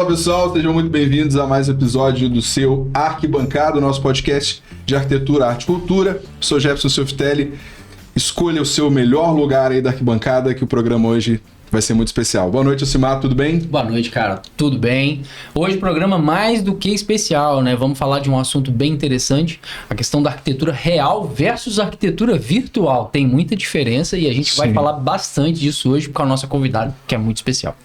pessoal, sejam muito bem-vindos a mais um episódio do seu Arquibancada, nosso podcast de arquitetura, arte e cultura. Sou Jefferson Softelli. Escolha o seu melhor lugar aí da arquibancada, que o programa hoje vai ser muito especial. Boa noite, Alcimar, tudo bem? Boa noite, cara, tudo bem? Hoje o programa mais do que especial, né? Vamos falar de um assunto bem interessante, a questão da arquitetura real versus arquitetura virtual. Tem muita diferença e a gente vai falar bastante disso hoje com a nossa convidada, que é muito especial.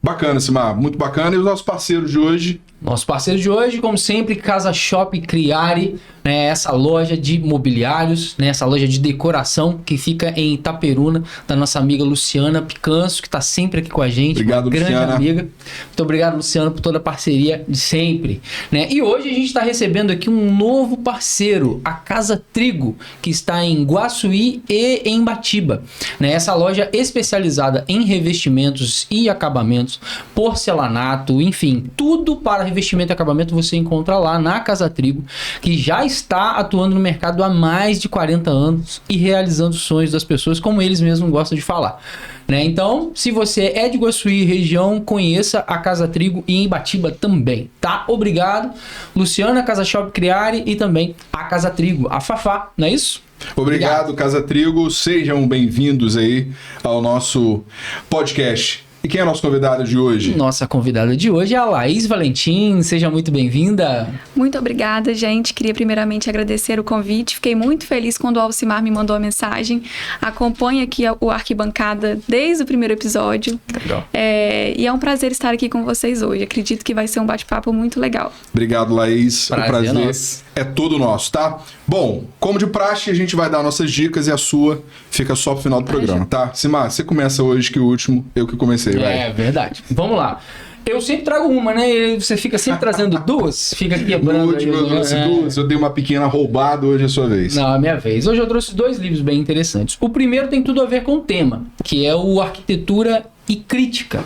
Bacana, Alcimar, muito bacana. E os nossos parceiros de hoje? Nosso parceiro de hoje, como sempre, Casa Shop Criare, né, essa loja de mobiliários, né, essa loja de decoração que fica em Itaperuna, da nossa amiga Luciana Picanço, que está sempre aqui com a gente. Obrigado, uma grande Luciana. amiga. Muito obrigado, Luciana, por toda a parceria de sempre. Né? E hoje a gente está recebendo aqui um novo parceiro, a Casa Trigo, que está em Guaçuí e em Batiba. Né? Essa loja especializada em revestimentos e acabamentos, porcelanato, enfim, tudo para revestimento e acabamento você encontra lá na Casa Trigo, que já está atuando no mercado há mais de 40 anos e realizando sonhos das pessoas, como eles mesmos gostam de falar. Né? Então, se você é de Guaçuí região, conheça a Casa Trigo e em Batiba também, tá? Obrigado, Luciana, Casa Shop Criare e também a Casa Trigo, a Fafá, não é isso? Obrigado, Casa Trigo. Sejam bem-vindos aí ao nosso podcast. E quem é a nossa convidada de hoje? Nossa convidada de hoje é a Laís Valentim. Seja muito bem-vinda. Muito obrigada, gente. Queria primeiramente agradecer o convite. Fiquei muito feliz quando o Alcimar me mandou a mensagem. Acompanhe aqui o Arquibancada desde o primeiro episódio. Legal. E é um prazer estar aqui com vocês hoje. Acredito que vai ser um bate-papo muito legal. Obrigado, Laís. O prazer nosso. é todo nosso, tá? Bom, como de praxe, a gente vai dar nossas dicas e a sua fica só pro final do programa, tá? Simar, você começa hoje que o último, eu que comecei, vai. É verdade. Vamos lá. Eu sempre trago uma, né? E você fica sempre trazendo duas, fica quebrando. No último eu trouxe duas, eu dei uma pequena roubada, hoje é a sua vez. Não, é minha vez. Hoje eu trouxe dois livros bem interessantes. O primeiro tem tudo a ver com o tema, que é o Arquitetura e Crítica.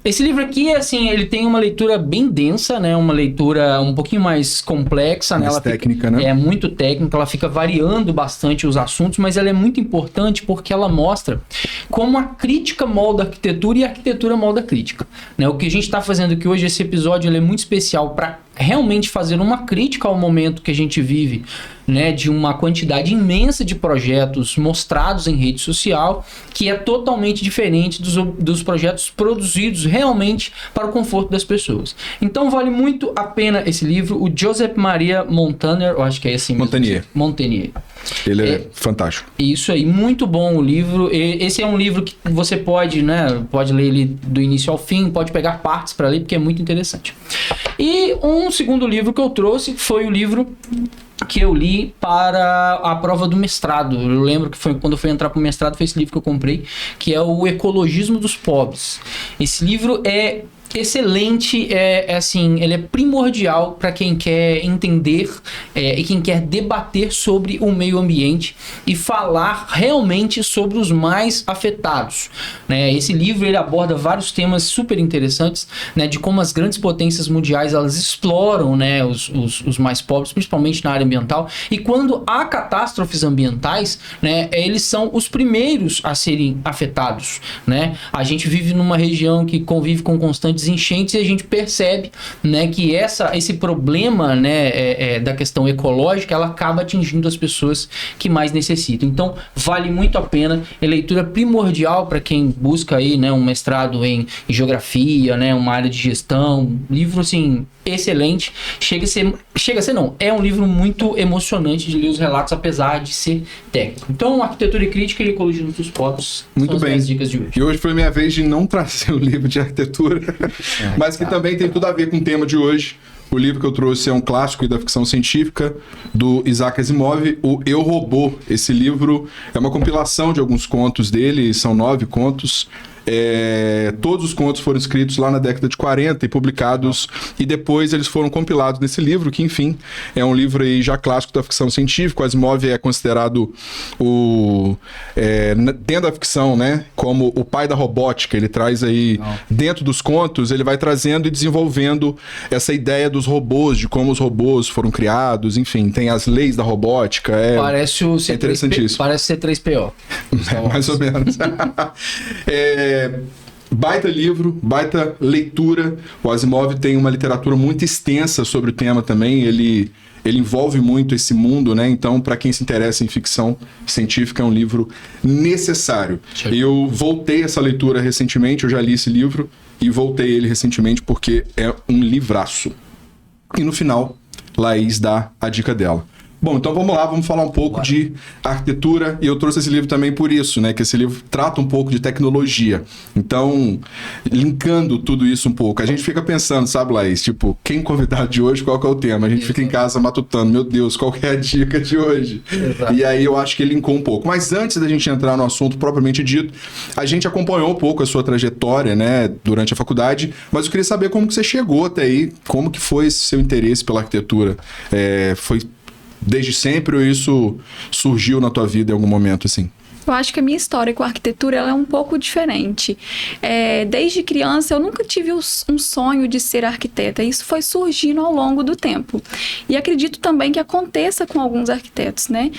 Esse livro aqui, assim, ele tem uma leitura bem densa, né? Uma leitura um pouquinho mais complexa, né? Mais ela técnica, né? É muito técnica, ela fica variando bastante os assuntos, mas ela é muito importante porque ela mostra como a crítica molda a arquitetura e a arquitetura molda a crítica. Né? O que a gente está fazendo aqui hoje, esse episódio, ele é muito especial para realmente fazer uma crítica ao momento que a gente vive, né, de uma quantidade imensa de projetos mostrados em rede social, que é totalmente diferente dos projetos produzidos realmente para o conforto das pessoas. Então vale muito a pena esse livro, o Josep Maria Montagnier, eu acho que é assim mesmo. Montagnier. Ele é fantástico. Isso aí, muito bom o livro. Esse é um livro que você pode, né, pode ler ele do início ao fim, pode pegar partes para ler, porque é muito interessante. E um segundo livro que eu trouxe foi o livro que eu li para a prova do mestrado. Eu lembro que foi quando eu fui entrar para o mestrado, foi esse livro que eu comprei, que é o Ecologismo dos Pobres. Esse livro é excelente, assim, ele é primordial para quem quer entender e quem quer debater sobre o meio ambiente e falar realmente sobre os mais afetados, né? Esse livro ele aborda vários temas super interessantes, né, de como as grandes potências mundiais elas exploram, né, os mais pobres, principalmente na área ambiental, e quando há catástrofes ambientais, né, eles são os primeiros a serem afetados, né? A gente vive numa região que convive com constantes enchentes e a gente percebe, né, que esse problema, né, da questão ecológica, ela acaba atingindo as pessoas que mais necessitam. Então vale muito a pena, é leitura primordial para quem busca aí, né, um mestrado em geografia, né, uma área de gestão. Livro assim excelente, é um livro muito emocionante de ler os relatos, apesar de ser técnico. Então, Arquitetura e Crítica e Ecologia dos Povos muito são bem. as dicas de hoje. E hoje foi minha vez de não trazer o livro de arquitetura, mas que também tem tudo a ver com o tema de hoje. O livro que eu trouxe é um clássico da ficção científica do Isaac Asimov, o Eu, Robô. Esse livro é uma compilação de alguns contos dele, são 9 contos. Todos os contos foram escritos lá na década de 40 e publicados, e depois eles foram compilados nesse livro, que enfim, é um livro aí já clássico da ficção científica. O Asimov é considerado dentro da ficção, né, como o pai da robótica. Ele traz aí, dentro dos contos, ele vai trazendo e desenvolvendo essa ideia dos robôs, de como os robôs foram criados, enfim, tem as leis da robótica. Parece o C3P, interessantíssimo. parece C3PO. Mais ou menos. baita livro, baita leitura. O Asimov tem uma literatura muito extensa sobre o tema também. Ele envolve muito esse mundo, né? Então, para quem se interessa em ficção científica, é um livro necessário. Eu voltei essa leitura recentemente, eu já li esse livro e voltei ele recentemente porque é um livraço. E no final, Laís dá a dica dela. Bom, então vamos lá, vamos falar um pouco de arquitetura, e eu trouxe esse livro também por isso, né, que esse livro trata um pouco de tecnologia. Então, linkando tudo isso um pouco, a gente fica pensando, sabe, Laís, tipo, quem convidado de hoje, qual que é o tema? A gente fica em casa matutando, meu Deus, qual que é a dica de hoje? Exato. E aí eu acho que ele linkou um pouco. Mas antes da gente entrar no assunto propriamente dito, a gente acompanhou um pouco a sua trajetória, né, durante a faculdade, mas eu queria saber como que você chegou até aí, como que foi esse seu interesse pela arquitetura? Foi desde sempre ou isso surgiu na tua vida em algum momento, assim? Eu acho que a minha história com a arquitetura ela é um pouco diferente. Desde criança, eu nunca tive um sonho de ser arquiteta. Isso foi surgindo ao longo do tempo. E acredito também que aconteça com alguns arquitetos, né?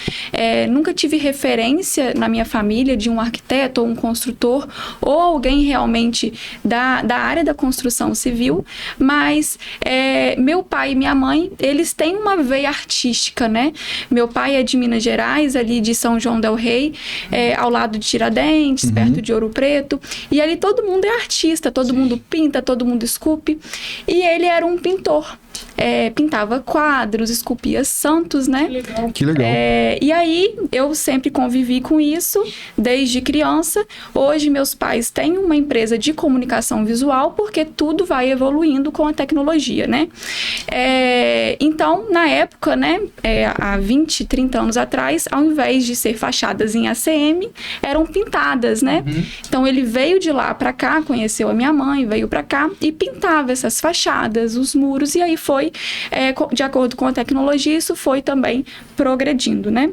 Nunca tive referência na minha família de um arquiteto ou um construtor ou alguém realmente da área da construção civil, mas meu pai e minha mãe, eles têm uma veia artística, né? Meu pai é de Minas Gerais, ali de São João del Rei, ao lado de Tiradentes, perto de Ouro Preto. E ali todo mundo é artista, todo mundo pinta, todo mundo esculpe. E ele era um pintor. Pintava quadros, esculpia santos, né? Que legal. E aí, eu sempre convivi com isso, desde criança. Hoje, meus pais têm uma empresa de comunicação visual, porque tudo vai evoluindo com a tecnologia, né? Então, na época, né, há 20, 30 anos atrás, ao invés de ser fachadas em ACM, eram pintadas, né? Então, ele veio de lá para cá, conheceu a minha mãe, veio para cá e pintava essas fachadas, os muros, e aí foi, de acordo com a tecnologia, isso foi também progredindo, né?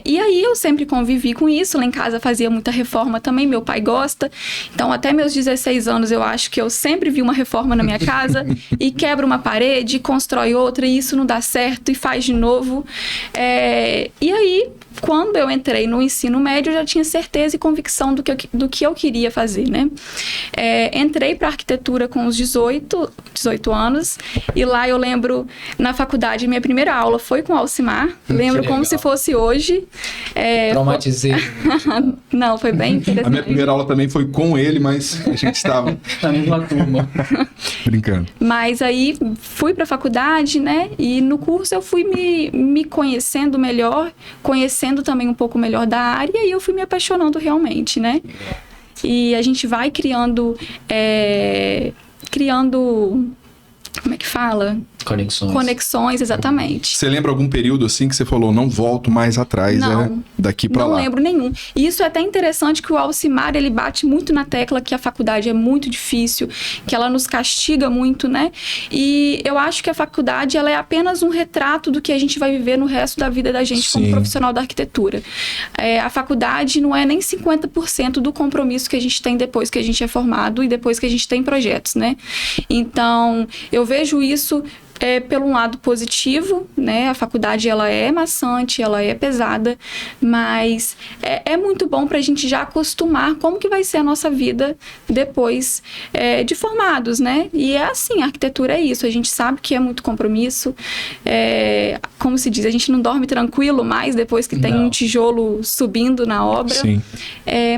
E aí eu sempre convivi com isso, lá em casa fazia muita reforma também, meu pai gosta, então até meus 16 anos eu acho que eu sempre vi uma reforma na minha casa e quebra uma parede, constrói outra e isso não dá certo e faz de novo. E aí, quando eu entrei no ensino médio, eu já tinha certeza e convicção do que eu queria fazer, né? Entrei para arquitetura com uns 18 anos, e lá eu lembro, na faculdade, minha primeira aula foi com o Alcimar, lembro como se fosse hoje. Traumatizei. Não, foi bem interessante. A minha primeira aula também foi com ele, mas a gente estava na mesma turma. Brincando. Mas aí fui para a faculdade, né? E no curso eu fui me conhecendo melhor, conhecendo também um pouco melhor da área, e aí eu fui me apaixonando realmente, né? E a gente vai criando, como é que fala? Conexões, exatamente. Você lembra algum período assim que você falou, não volto mais atrás, não, daqui pra lá? Não lembro nenhum. E isso é até interessante que o Alcimar, ele bate muito na tecla que a faculdade é muito difícil, que ela nos castiga muito, né? E eu acho que a faculdade, ela é apenas um retrato do que a gente vai viver no resto da vida da gente como profissional da arquitetura. A faculdade não é nem 50% do compromisso que a gente tem depois que a gente é formado e depois que a gente tem projetos, né? Então, eu vejo isso pelo um lado positivo, né? A faculdade, ela é maçante, ela é pesada, mas é muito bom pra gente já acostumar como que vai ser a nossa vida depois de formados, né? E é assim, a arquitetura é isso, a gente sabe que é muito compromisso, como se diz, a gente não dorme tranquilo mais depois que tem um tijolo subindo na obra. Sim.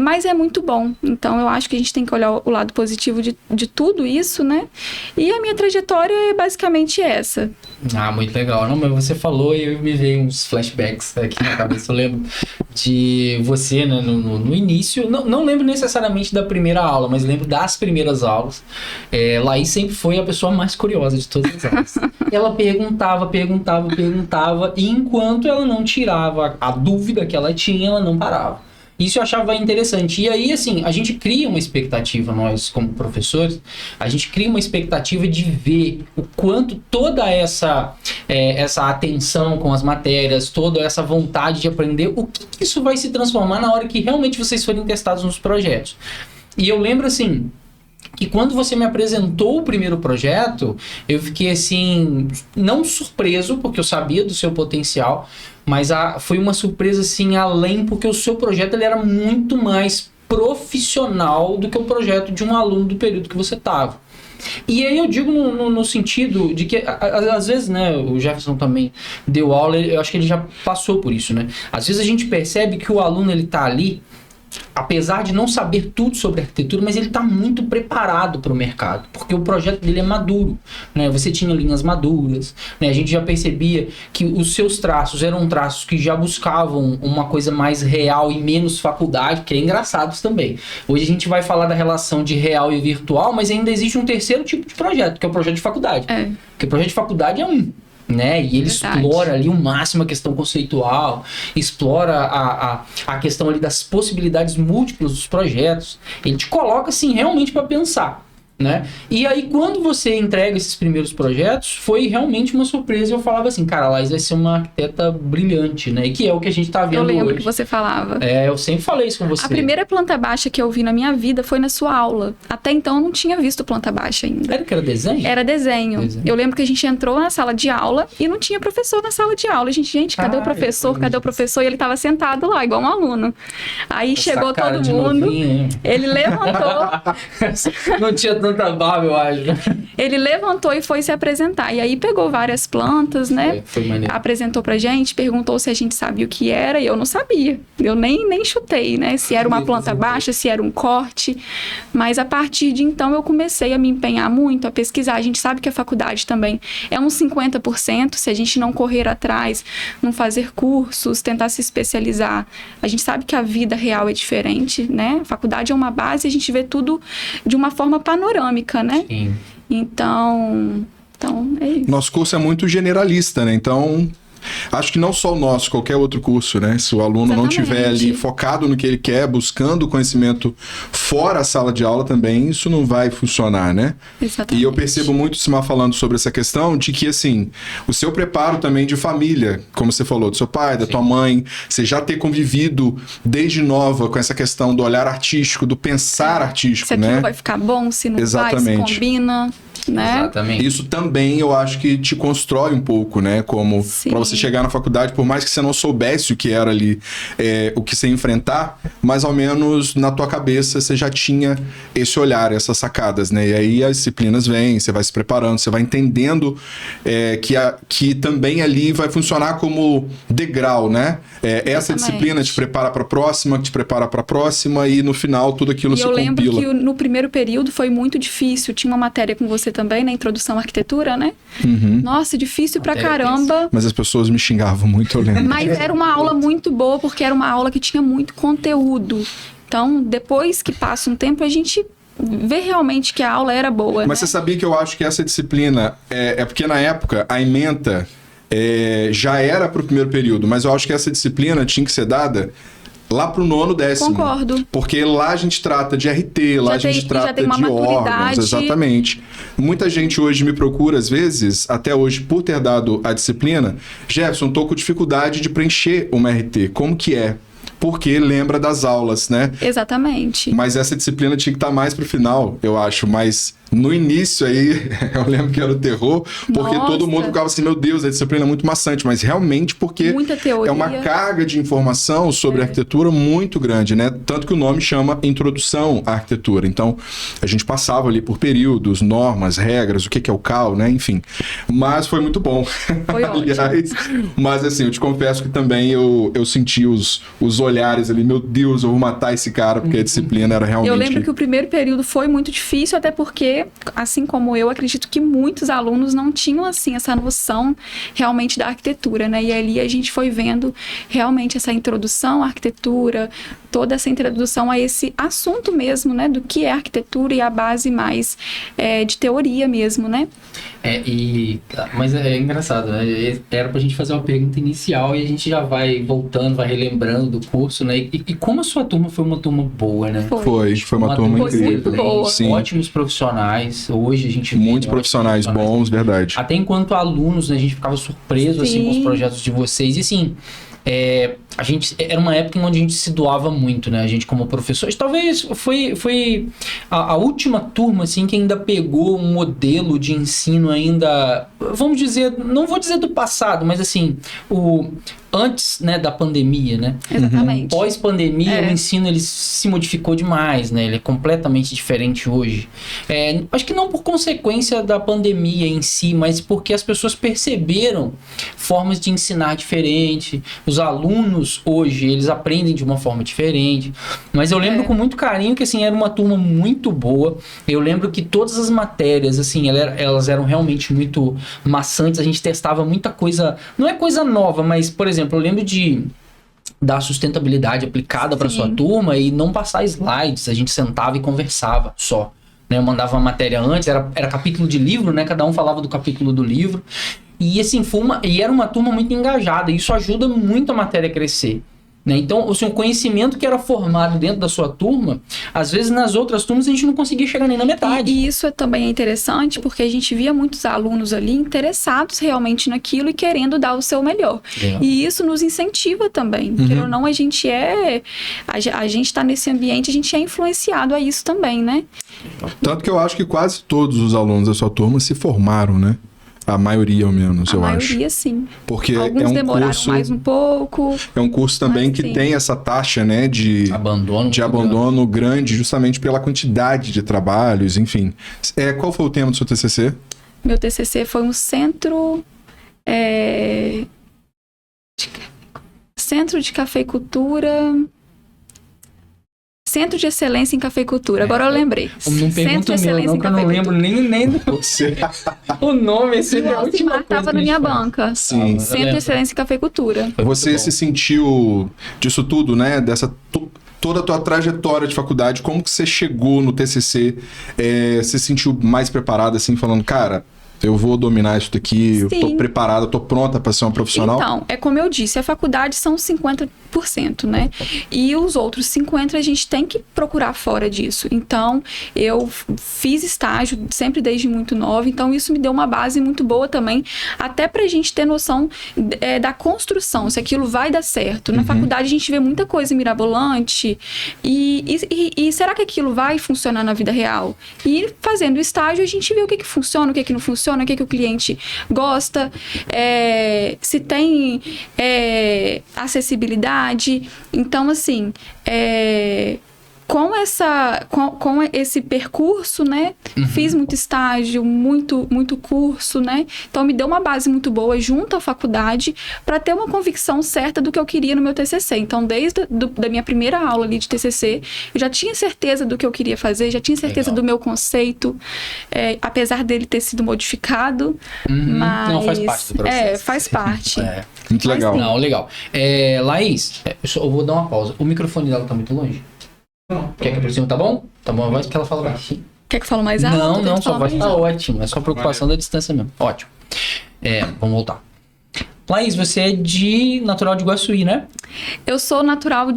Mas é muito bom, então eu acho que a gente tem que olhar o lado positivo de tudo isso, né? E a minha trajetória é basicamente essa. Muito legal. Não, mas você falou e me veio uns flashbacks aqui na cabeça. Eu lembro de você, né, no início, não lembro necessariamente da primeira aula, mas lembro das primeiras aulas. Laís sempre foi a pessoa mais curiosa de todas as aulas. Ela perguntava, e enquanto ela não tirava a dúvida que ela tinha, ela não parava. Isso eu achava interessante. E aí, assim, a gente cria uma expectativa, nós como professores, a gente cria uma expectativa de ver o quanto toda essa atenção com as matérias, toda essa vontade de aprender, o que isso vai se transformar na hora que realmente vocês forem testados nos projetos. E eu lembro, assim, que quando você me apresentou o primeiro projeto, eu fiquei assim, não surpreso, porque eu sabia do seu potencial, mas foi uma surpresa assim além, porque o seu projeto ele era muito mais profissional do que o projeto de um aluno do período que você estava. E aí eu digo no sentido de que, às vezes, né, o Jefferson também deu aula, eu acho que ele já passou por isso, né? Às vezes a gente percebe que o aluno, ele tá ali, apesar de não saber tudo sobre arquitetura, mas ele está muito preparado para o mercado, porque o projeto dele é maduro, né? Você tinha linhas maduras, né? A gente já percebia que os seus traços eram traços que já buscavam uma coisa mais real e menos faculdade, que é engraçado também. Hoje a gente vai falar da relação de real e virtual, mas ainda existe um terceiro tipo de projeto, que é o projeto de faculdade. Porque o projeto de faculdade é um, né? E ele explora ali o máximo a questão conceitual, explora a questão ali das possibilidades múltiplas dos projetos. Ele te coloca assim realmente para pensar, né? E aí quando você entrega esses primeiros projetos, foi realmente uma surpresa. Eu falava assim, cara, a Laís vai ser uma arquiteta brilhante, né? E que é o que a gente tá vendo hoje. Eu lembro que você falava. Eu sempre falei isso com você. A primeira planta baixa que eu vi na minha vida foi na sua aula. Até então eu não tinha visto planta baixa ainda. Era que era desenho? Era desenho. Eu lembro que a gente entrou na sala de aula e não tinha professor na sala de aula. Gente, cadê o professor? Cadê o professor? E ele tava sentado lá, igual um aluno. Aí chegou todo mundo. Novinho, ele levantou. Não tinha tanta barba, eu acho. Ele levantou e foi se apresentar. E aí pegou várias plantas, né? Foi maneiro. Apresentou pra gente, perguntou se a gente sabia o que era, e eu não sabia. Eu nem chutei, né? Se era uma planta baixa, se era um corte. Mas a partir de então eu comecei a me empenhar muito, a pesquisar. A gente sabe que a faculdade também é uns 50%, se a gente não correr atrás, não fazer cursos, tentar se especializar. A gente sabe que a vida real é diferente, né? A faculdade é uma base, a gente vê tudo de uma forma panorâmica, né? Sim. Então é isso. Nosso curso é muito generalista, né? Então, acho que não só o nosso, qualquer outro curso, né? Se o aluno não estiver ali focado no que ele quer, buscando conhecimento fora a sala de aula também, isso não vai funcionar, né? Exatamente. E eu percebo muito o Simar falando sobre essa questão de que, assim, o seu preparo também de família, como você falou, do seu pai, da tua mãe, você já ter convivido desde nova com essa questão do olhar artístico, do pensar artístico, se aquilo vai ficar bom, se não vai, se combina, né? Exatamente. Isso também eu acho que te constrói um pouco, né? Como para você chegar na faculdade, por mais que você não soubesse o que era ali, o que você ia enfrentar, mas ao menos na tua cabeça você já tinha esse olhar, essas sacadas, né? E aí as disciplinas vêm, você vai se preparando, você vai entendendo que também ali vai funcionar como degrau, né? Essa disciplina te prepara para a próxima, que te prepara para a próxima, e no final tudo aquilo se compila. E eu lembro que no primeiro período foi muito difícil. Tinha uma matéria com você também, na introdução à arquitetura, né? Uhum. Nossa, difícil pra caramba. Mas as pessoas me xingavam muito, eu lembro. Mas era uma aula muito boa, porque era uma aula que tinha muito conteúdo. Então, depois que passa um tempo, a gente vê realmente que a aula era boa. Mas né? você sabia que eu acho que essa disciplina, porque na época a ementa já era pro primeiro período, mas eu acho que essa disciplina tinha que ser dada lá pro 9º, 10º. Concordo. Porque lá a gente trata de RT, lá a gente trata de órgãos, exatamente. Muita gente hoje me procura, às vezes, até hoje, por ter dado a disciplina, Jefferson, tô com dificuldade de preencher uma RT. Como que é? Porque lembra das aulas, né? Exatamente. Mas essa disciplina tinha que estar mais pro final, eu acho. Mas no início aí, eu lembro que era o terror, porque todo mundo ficava assim, meu Deus, a disciplina é muito maçante. Mas realmente porque muita teoria. É uma carga de informação sobre arquitetura muito grande, né? Tanto que o nome chama Introdução à Arquitetura. Então, a gente passava ali por períodos, normas, regras, o que é o CAL, né? Enfim. Mas foi muito bom. Foi Aliás, mas assim, eu te confesso que também eu senti os olhares ali, meu Deus, eu vou matar esse cara, porque a disciplina era realmente... Eu lembro que o primeiro período foi muito difícil, até porque, assim como eu, acredito que muitos alunos não tinham, assim, essa noção realmente da arquitetura, né? E ali a gente foi vendo realmente essa introdução à arquitetura, toda essa introdução a esse assunto mesmo, né? Do que é arquitetura e a base mais de teoria mesmo, né? Mas é engraçado, né? Era pra gente fazer uma pergunta inicial e a gente já vai voltando, vai relembrando do curso, né? E como a sua turma foi uma turma boa, né? Foi uma turma incrível. Muito boa. Sim. Ótimos profissionais. Hoje a gente vê muitos profissionais bons, verdade. Até enquanto alunos, né, a gente ficava surpreso assim, com os projetos de vocês. E assim, a gente era uma época em onde a gente se doava muito, né? A gente como professores, talvez foi a última turma assim que ainda pegou um modelo de ensino ainda, vamos dizer, não vou dizer do passado, mas assim, antes, né, da pandemia, né? Exatamente. Pós-pandemia, o ensino ele se modificou demais, né? Ele é completamente diferente hoje. Acho que não por consequência da pandemia em si, mas porque as pessoas perceberam formas de ensinar diferente. Os alunos hoje, eles aprendem de uma forma diferente. Mas eu lembro com muito carinho que, assim, era uma turma muito boa. Eu lembro que todas as matérias, assim, elas eram realmente muito maçantes. A gente testava muita coisa, não é coisa nova, mas, por exemplo, eu lembro de dar sustentabilidade aplicada para sua turma e não passar slides. A gente sentava e conversava só. Né? Eu mandava uma matéria antes, era capítulo de livro, né? Cada um falava do capítulo do livro. E assim, era uma turma muito engajada. E isso ajuda muito a matéria a crescer. Né? Então, assim, o conhecimento que era formado dentro da sua turma, às vezes nas outras turmas a gente não conseguia chegar nem na metade. E isso também é interessante porque a gente via muitos alunos ali interessados realmente naquilo e querendo dar o seu melhor. E isso nos incentiva também. Querendo ou não, a gente está nesse ambiente, a gente é influenciado a isso também, né? Tanto que eu acho que quase todos os alunos da sua turma se formaram, né? A maioria, ao menos, eu acho. A maioria, sim. Porque alguns demoraram curso, mais um pouco. É um curso também que tem essa taxa, né, de abandono grande, justamente pela quantidade de trabalhos, enfim. Qual foi o tema do seu TCC? Meu TCC foi um centro de cafeicultura... Centro de Excelência em Cafeicultura. Agora eu lembrei. Não pergunta o meu, não, que eu não lembro nem do o nome. Esse é a última coisa estava na minha banca. Sim. Centro de Excelência em Cafeicultura. Você se sentiu disso tudo, né? Toda a tua trajetória de faculdade, como que você chegou no TCC? Você se sentiu mais preparada, assim, falando, cara... Eu vou dominar isso daqui, eu tô preparada, tô pronta para ser uma profissional? Então, como eu disse, a faculdade são 50%, né? E os outros 50% a gente tem que procurar fora disso. Então, eu fiz estágio sempre desde muito nova, então isso me deu uma base muito boa também, até pra gente ter noção da construção, se aquilo vai dar certo. Na faculdade a gente vê muita coisa mirabolante e será que aquilo vai funcionar na vida real? E fazendo estágio a gente vê o que funciona, o que não funciona, o que o cliente gosta, se tem acessibilidade. Então, assim, com esse percurso, né? Fiz muito estágio, muito curso, né? Então, me deu uma base muito boa junto à faculdade para ter uma convicção certa do que eu queria no meu TCC. Então, desde da minha primeira aula ali de TCC, eu já tinha certeza do que eu queria fazer, já tinha certeza do meu conceito, apesar dele ter sido modificado, mas... Não, faz parte do processo. Faz parte. Muito legal. Não, legal. Laís, eu vou dar uma pausa. O microfone dela tá muito longe? Não. Quer que aproxime? Tá bom? Tá bom, a voz que ela fala baixinho. Quer que eu fale mais alto? Não, sua voz tá ótima. É só preocupação da distância mesmo. Ótimo. Vamos voltar. Laís, você é natural de Iguaçuí, né? Eu sou natural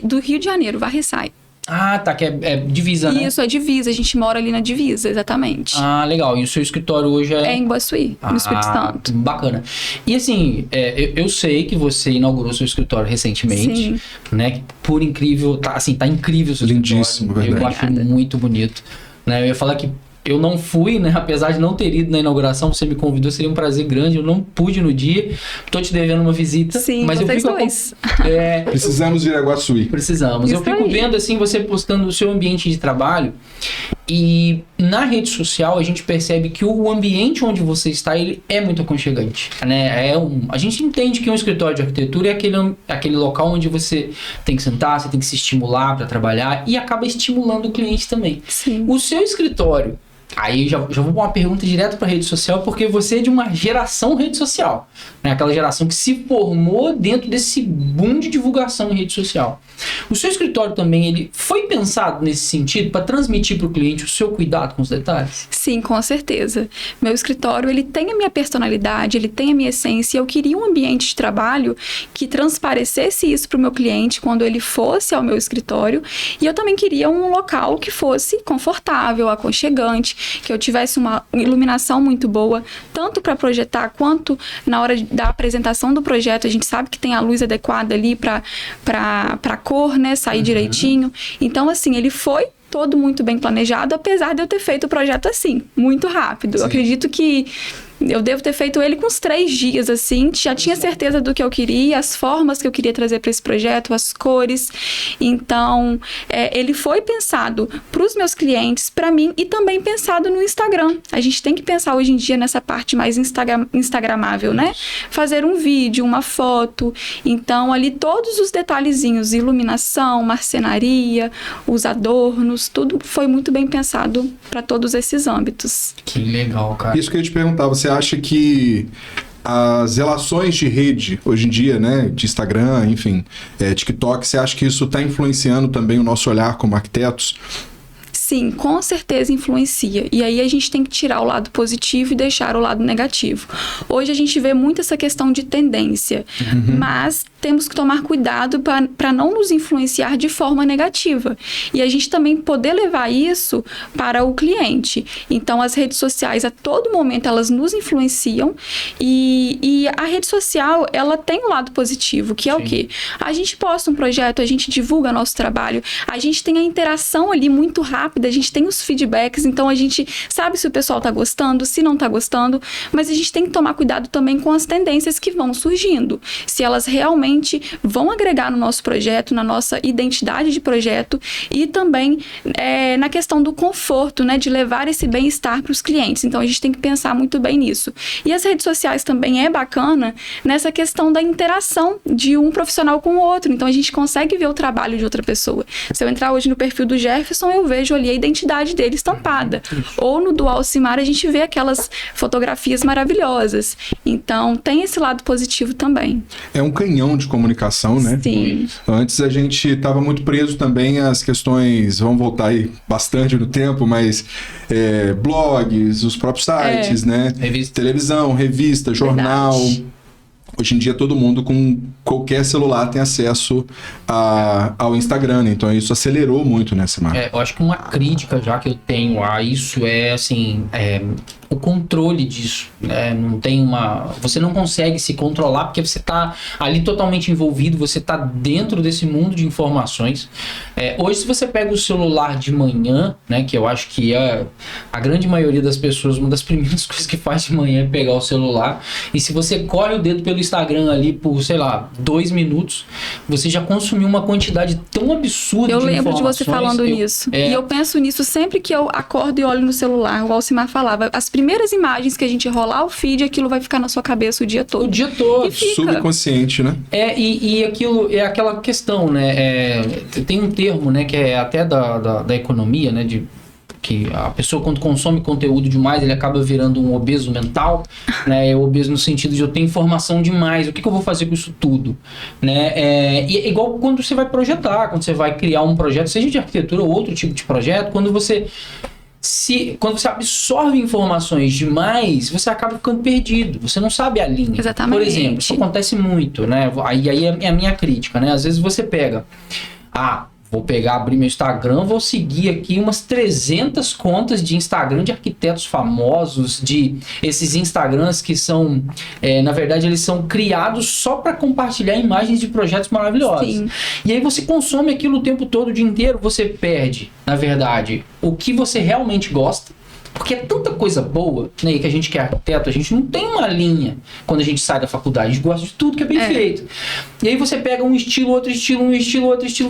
do Rio de Janeiro, Varriçai. Ah, tá, que é divisa, né? Isso, é divisa. A gente mora ali na divisa, exatamente. Ah, legal. E o seu escritório hoje é... É em Iguaçuí, no Espírito Santo. Bacana. E assim, eu sei que você inaugurou seu escritório recentemente. Sim. Né? Que por incrível... Tá incrível o seu lindíssimo, escritório. Eu acho muito bonito. Né? Eu ia falar que eu não fui, né? Apesar de não ter ido na inauguração, você me convidou, seria um prazer grande. Eu não pude no dia. Tô te devendo uma visita. Sim, mas vocês dois. Precisamos ir a Iguaçuí. Precisamos. Isso eu fico vendo assim, você postando o seu ambiente de trabalho. E na rede social a gente percebe que o ambiente onde você está, ele é muito aconchegante, né? A gente entende que um escritório de arquitetura é aquele local onde você tem que sentar, você tem que se estimular para trabalhar e acaba estimulando o cliente também. Sim. O seu escritório, aí já vou uma pergunta direto para rede social, porque você é de uma geração rede social, né? Aquela geração que se formou dentro desse boom de divulgação em rede social. O seu escritório também, ele foi pensado nesse sentido para transmitir para o cliente o seu cuidado com os detalhes? Sim, com certeza. Meu escritório, ele tem a minha personalidade, ele tem a minha essência. Eu queria um ambiente de trabalho que transparecesse isso para o meu cliente quando ele fosse ao meu escritório. E eu também queria um local que fosse confortável, aconchegante, que eu tivesse uma iluminação muito boa, tanto para projetar quanto na hora da apresentação do projeto. A gente sabe que tem a luz adequada ali para cor, né, sair direitinho. Então, assim, ele foi todo muito bem planejado, apesar de eu ter feito o projeto assim, muito rápido. Eu acredito que Eu devo ter feito ele com uns 3 dias, assim. Já tinha certeza do que eu queria, as formas que eu queria trazer para esse projeto, as cores. Então, ele foi pensado para os meus clientes, para mim, e também pensado no Instagram. A gente tem que pensar hoje em dia nessa parte mais instagramável, né? Fazer um vídeo, uma foto. Então, ali todos os detalhezinhos, iluminação, marcenaria, os adornos, tudo foi muito bem pensado para todos esses âmbitos. Que legal, cara. Isso que eu ia te perguntar, você acha que as relações de rede, hoje em dia, né, de Instagram, enfim, TikTok, você acha que isso está influenciando também o nosso olhar como arquitetos? Sim, com certeza influencia. E aí a gente tem que tirar o lado positivo e deixar o lado negativo. Hoje a gente vê muito essa questão de tendência, mas temos que tomar cuidado para não nos influenciar de forma negativa. E a gente também poder levar isso para o cliente. Então, as redes sociais, a todo momento, elas nos influenciam. E a rede social, ela tem um lado positivo, que é o quê? A gente posta um projeto, a gente divulga nosso trabalho, a gente tem a interação ali muito rápida, a gente tem os feedbacks, então a gente sabe se o pessoal está gostando, se não está gostando, mas a gente tem que tomar cuidado também com as tendências que vão surgindo. Se elas realmente vão agregar no nosso projeto, na nossa identidade de projeto e também na questão do conforto, né, de levar esse bem-estar para os clientes. Então a gente tem que pensar muito bem nisso. E as redes sociais também é bacana nessa questão da interação de um profissional com o outro. Então a gente consegue ver o trabalho de outra pessoa. Se eu entrar hoje no perfil do Jefferson, eu vejo ali a identidade dele estampada. Ou no do Alcimar a gente vê aquelas fotografias maravilhosas. Então tem esse lado positivo também. É um canhão de comunicação, né? Sim. Antes a gente estava muito preso também às questões, vamos voltar aí bastante no tempo, mas blogs, os próprios sites, né? Televisão, revista, jornal. Verdade. Hoje em dia todo mundo com qualquer celular tem acesso ao Instagram, né? Então isso acelerou muito, né, Simar? Eu acho que uma crítica já que eu tenho a isso é, assim, o controle disso, né? Não tem você não consegue se controlar porque você está ali totalmente envolvido, você está dentro desse mundo de informações. Hoje, se você pega o celular de manhã, né, que eu acho que a grande maioria das pessoas, uma das primeiras coisas que faz de manhã é pegar o celular, e se você corre o dedo pelo Instagram ali por, sei lá, 2 minutos, você já consumiu uma quantidade tão absurda de informações. Eu lembro de você falando nisso. E eu penso nisso sempre que eu acordo e olho no celular. O Alcimar falava, as primeiras imagens que a gente rolar o feed, aquilo vai ficar na sua cabeça o dia todo. O dia todo. Subconsciente, né? E aquilo é aquela questão, né? Tem um termo, né, que é até da economia, né, que a pessoa, quando consome conteúdo demais, ele acaba virando um obeso mental, né? Obeso no sentido de eu tenho informação demais, o que eu vou fazer com isso tudo, né? E é igual quando você vai projetar, quando você vai criar um projeto, seja de arquitetura ou outro tipo de projeto, quando você absorve informações demais, você acaba ficando perdido, você não sabe a linha. Exatamente. Por exemplo, isso acontece muito, né? Aí é a minha crítica, né? Às vezes você pega, vou abrir meu Instagram, vou seguir aqui umas 300 contas de Instagram de arquitetos famosos, de esses Instagrams que são, na verdade, eles são criados só para compartilhar imagens de projetos maravilhosos. Sim. E aí você consome aquilo o tempo todo, o dia inteiro, você perde, na verdade, o que você realmente gosta. Porque é tanta coisa boa, né? E que a gente que é arquiteto, a gente não tem uma linha quando a gente sai da faculdade. A gente gosta de tudo que é bem feito. E aí você pega um estilo, outro estilo,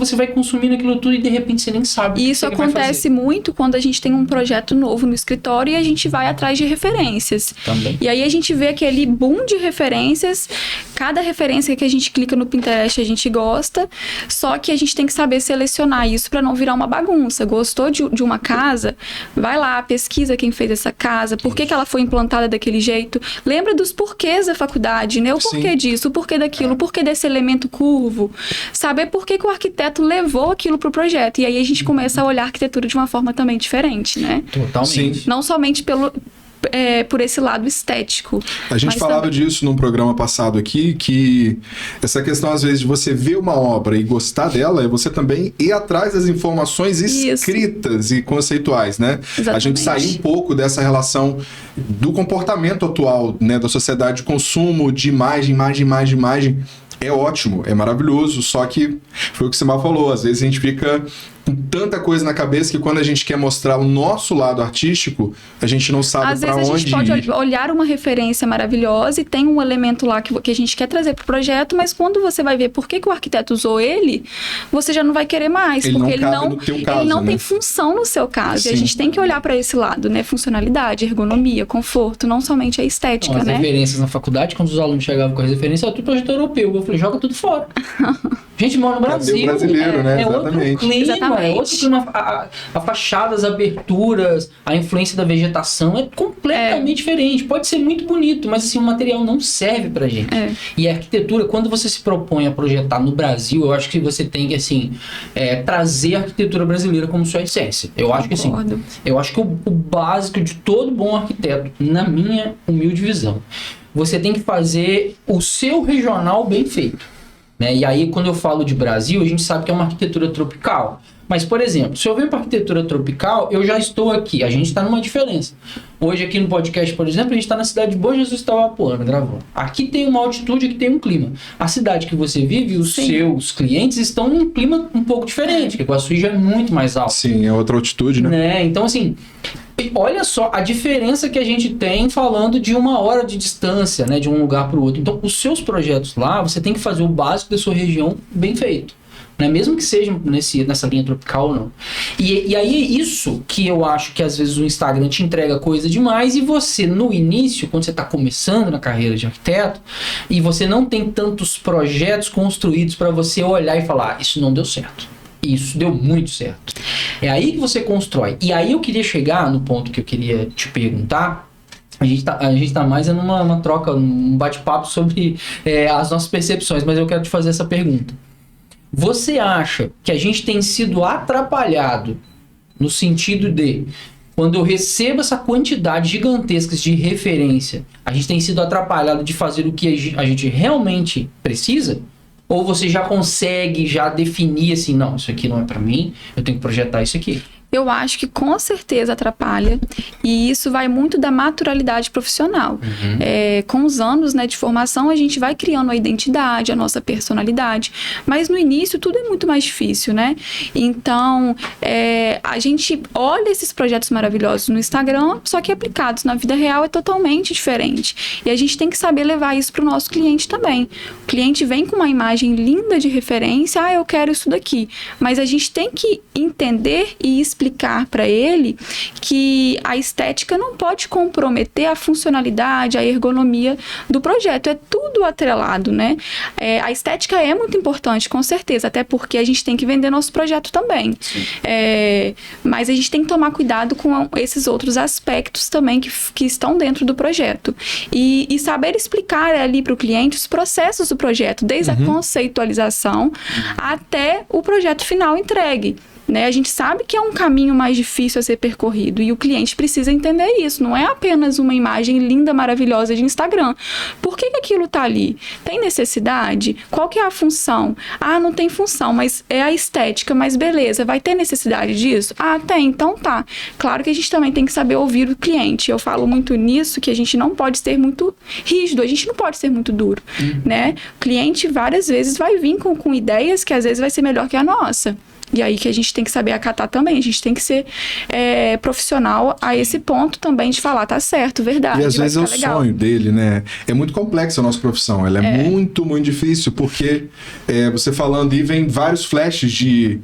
você vai consumindo aquilo tudo e de repente você nem sabe. E isso acontece muito quando a gente tem um projeto novo no escritório e a gente vai atrás de referências. Também. E aí a gente vê aquele boom de referências. Cada referência que a gente clica no Pinterest a gente gosta, só que a gente tem que saber selecionar isso para não virar uma bagunça. Gostou de uma casa? Vai lá, pesquisa quem fez essa casa, por que ela foi implantada daquele jeito. Lembra dos porquês da faculdade, né? O porquê disso, o porquê daquilo, o porquê desse elemento curvo. Saber por que o arquiteto levou aquilo pro projeto. E aí a gente começa a olhar a arquitetura de uma forma também diferente, né? Totalmente. Sim. Não somente por esse lado estético. A gente falava disso num programa passado aqui, que essa questão, às vezes, de você ver uma obra e gostar dela, é você também ir atrás das informações escritas e conceituais, né? Exatamente. A gente sair um pouco dessa relação do comportamento atual, né, da sociedade de consumo de imagem. É ótimo, é maravilhoso, só que foi o que o Simar falou, às vezes a gente fica com tanta coisa na cabeça que quando a gente quer mostrar o nosso lado artístico, a gente não sabe para onde ir. Às vezes a gente pode olhar uma referência maravilhosa e tem um elemento lá que a gente quer trazer para o projeto, mas quando você vai ver por que o arquiteto usou ele, você já não vai querer mais, porque ele não tem função no seu caso. Sim. E a gente tem que olhar para esse lado, né? Funcionalidade, ergonomia, conforto, não somente a estética, as né? referências na faculdade, quando os alunos chegavam com as referências, tudo projeto europeu. Eu falei, joga tudo fora. A gente mora no Brasil. Cadê o brasileiro, né? É outro clima, é outro clima. A fachada, as aberturas, a influência da vegetação é completamente diferente. Pode ser muito bonito, mas assim, o material não serve pra gente. E a arquitetura, quando você se propõe a projetar no Brasil, eu acho que você tem que, assim, trazer a arquitetura brasileira como sua essência. Eu acho que assim, eu acho que o básico de todo bom arquiteto, na minha humilde visão, você tem que fazer o seu regional bem feito. Né? E aí, quando eu falo de Brasil, a gente sabe que é uma arquitetura tropical. Mas, por exemplo, se eu venho para arquitetura tropical, eu já estou aqui. A gente está numa diferença. Hoje, aqui no podcast, por exemplo, a gente está na cidade de Bom Jesus do Itabapoana, gravando. Aqui tem uma altitude, aqui tem um clima. A cidade que você vive, os seus clientes estão num clima um pouco diferente, porque Iguaçu já é muito mais alto. Sim, é outra altitude, né? Então, assim, olha só a diferença que a gente tem falando de 1 hora de distância, né, de um lugar para o outro. Então, os seus projetos lá, você tem que fazer o básico da sua região bem feito. Né? Mesmo que seja nessa linha tropical ou não. E aí é isso que eu acho que às vezes o Instagram te entrega coisa demais e você, no início, quando você está começando na carreira de arquiteto, e você não tem tantos projetos construídos para você olhar e falar, isso não deu certo. Isso deu muito certo. É aí que você constrói. E aí eu queria chegar no ponto que eu queria te perguntar. A gente tá mais numa troca, um bate-papo sobre as nossas percepções, mas eu quero te fazer essa pergunta. Você acha que a gente tem sido atrapalhado no sentido de, quando eu recebo essa quantidade gigantesca de referência, a gente tem sido atrapalhado de fazer o que a gente realmente precisa? Ou você já consegue definir assim, não, isso aqui não é para mim, eu tenho que projetar isso aqui? Eu acho que com certeza atrapalha, e isso vai muito da naturalidade profissional. Com os anos, né, de formação, a gente vai criando a identidade, a nossa personalidade, mas no início tudo é muito mais difícil, né? Então, a gente olha esses projetos maravilhosos no Instagram, só que aplicados na vida real é totalmente diferente. E a gente tem que saber levar isso para o nosso cliente também. O cliente vem com uma imagem linda de referência, eu quero isso daqui, mas a gente tem que entender e explicar para ele que a estética não pode comprometer a funcionalidade, a ergonomia do projeto. É tudo atrelado, né? A estética é muito importante, com certeza, até porque a gente tem que vender nosso projeto também. Mas a gente tem que tomar cuidado com esses outros aspectos também que estão dentro do projeto. E saber explicar ali para o cliente os processos do projeto, desde a conceitualização até o projeto final entregue. Né? A gente sabe que é um caminho mais difícil a ser percorrido e o cliente precisa entender isso. Não é apenas uma imagem linda, maravilhosa de Instagram. Por que aquilo está ali? Tem necessidade? Qual que é a função? Não tem função, mas é a estética. Mas beleza, vai ter necessidade disso? Tem, então tá. Claro que a gente também tem que saber ouvir o cliente. Eu falo muito nisso, que a gente não pode ser muito rígido, a gente não pode ser muito duro. Né? O cliente várias vezes vai vir com ideias que às vezes vai ser melhor que a nossa. E aí que a gente tem que saber acatar também. A gente tem que ser profissional a esse ponto também de falar, tá certo, verdade. E às vezes é o sonho dele, né? É muito complexa a nossa profissão. Ela é muito, muito difícil, porque você falando aí, vem vários flashes de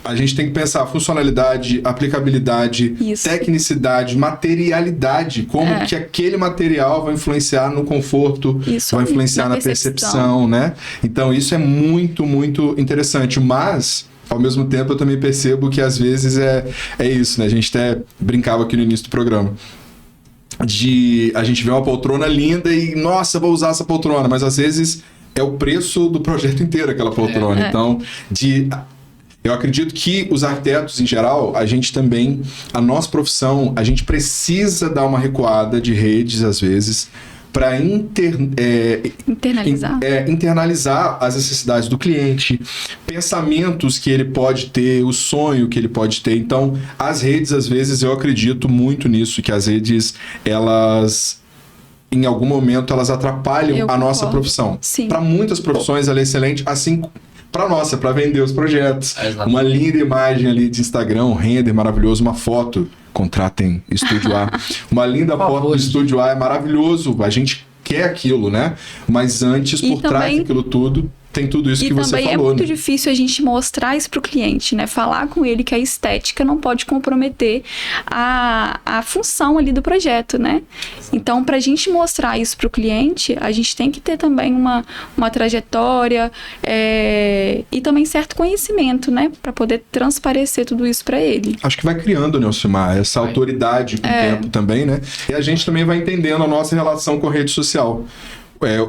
a gente tem que pensar funcionalidade, aplicabilidade, tecnicidade, materialidade, como que aquele material vai influenciar no conforto, vai influenciar na percepção, né? Então isso é muito, muito interessante, mas ao mesmo tempo eu também percebo que às vezes é isso, né? A gente até brincava aqui no início do programa. A gente vê uma poltrona linda e, nossa, vou usar essa poltrona, mas às vezes é o preço do projeto inteiro aquela poltrona. Então, eu acredito que os arquitetos, em geral, a nossa profissão, a gente precisa dar uma recuada de redes, às vezes, para internalizar as necessidades do cliente, pensamentos que ele pode ter, o sonho que ele pode ter. Então, as redes, às vezes, eu acredito muito nisso, que as redes, elas, em algum momento, elas atrapalham a nossa profissão. Para muitas profissões, ela é excelente, assim para nossa, para vender os projetos. Exatamente. Uma linda imagem ali de Instagram, um render maravilhoso, uma foto, contratem Estúdio A. Uma linda foto do Estúdio A é maravilhoso, a gente quer aquilo, né? Mas antes, por trás daquilo tudo, tem tudo isso que você falou. E também é muito difícil a gente mostrar isso pro cliente, né? Falar com ele que a estética não pode comprometer a função ali do projeto, né? Então, pra gente mostrar isso pro cliente, a gente tem que ter também uma trajetória e também certo conhecimento, né? Pra poder transparecer tudo isso pra ele. Acho que vai criando, Nelcimar, essa autoridade com o tempo também, né? E a gente também vai entendendo a nossa relação com a rede social.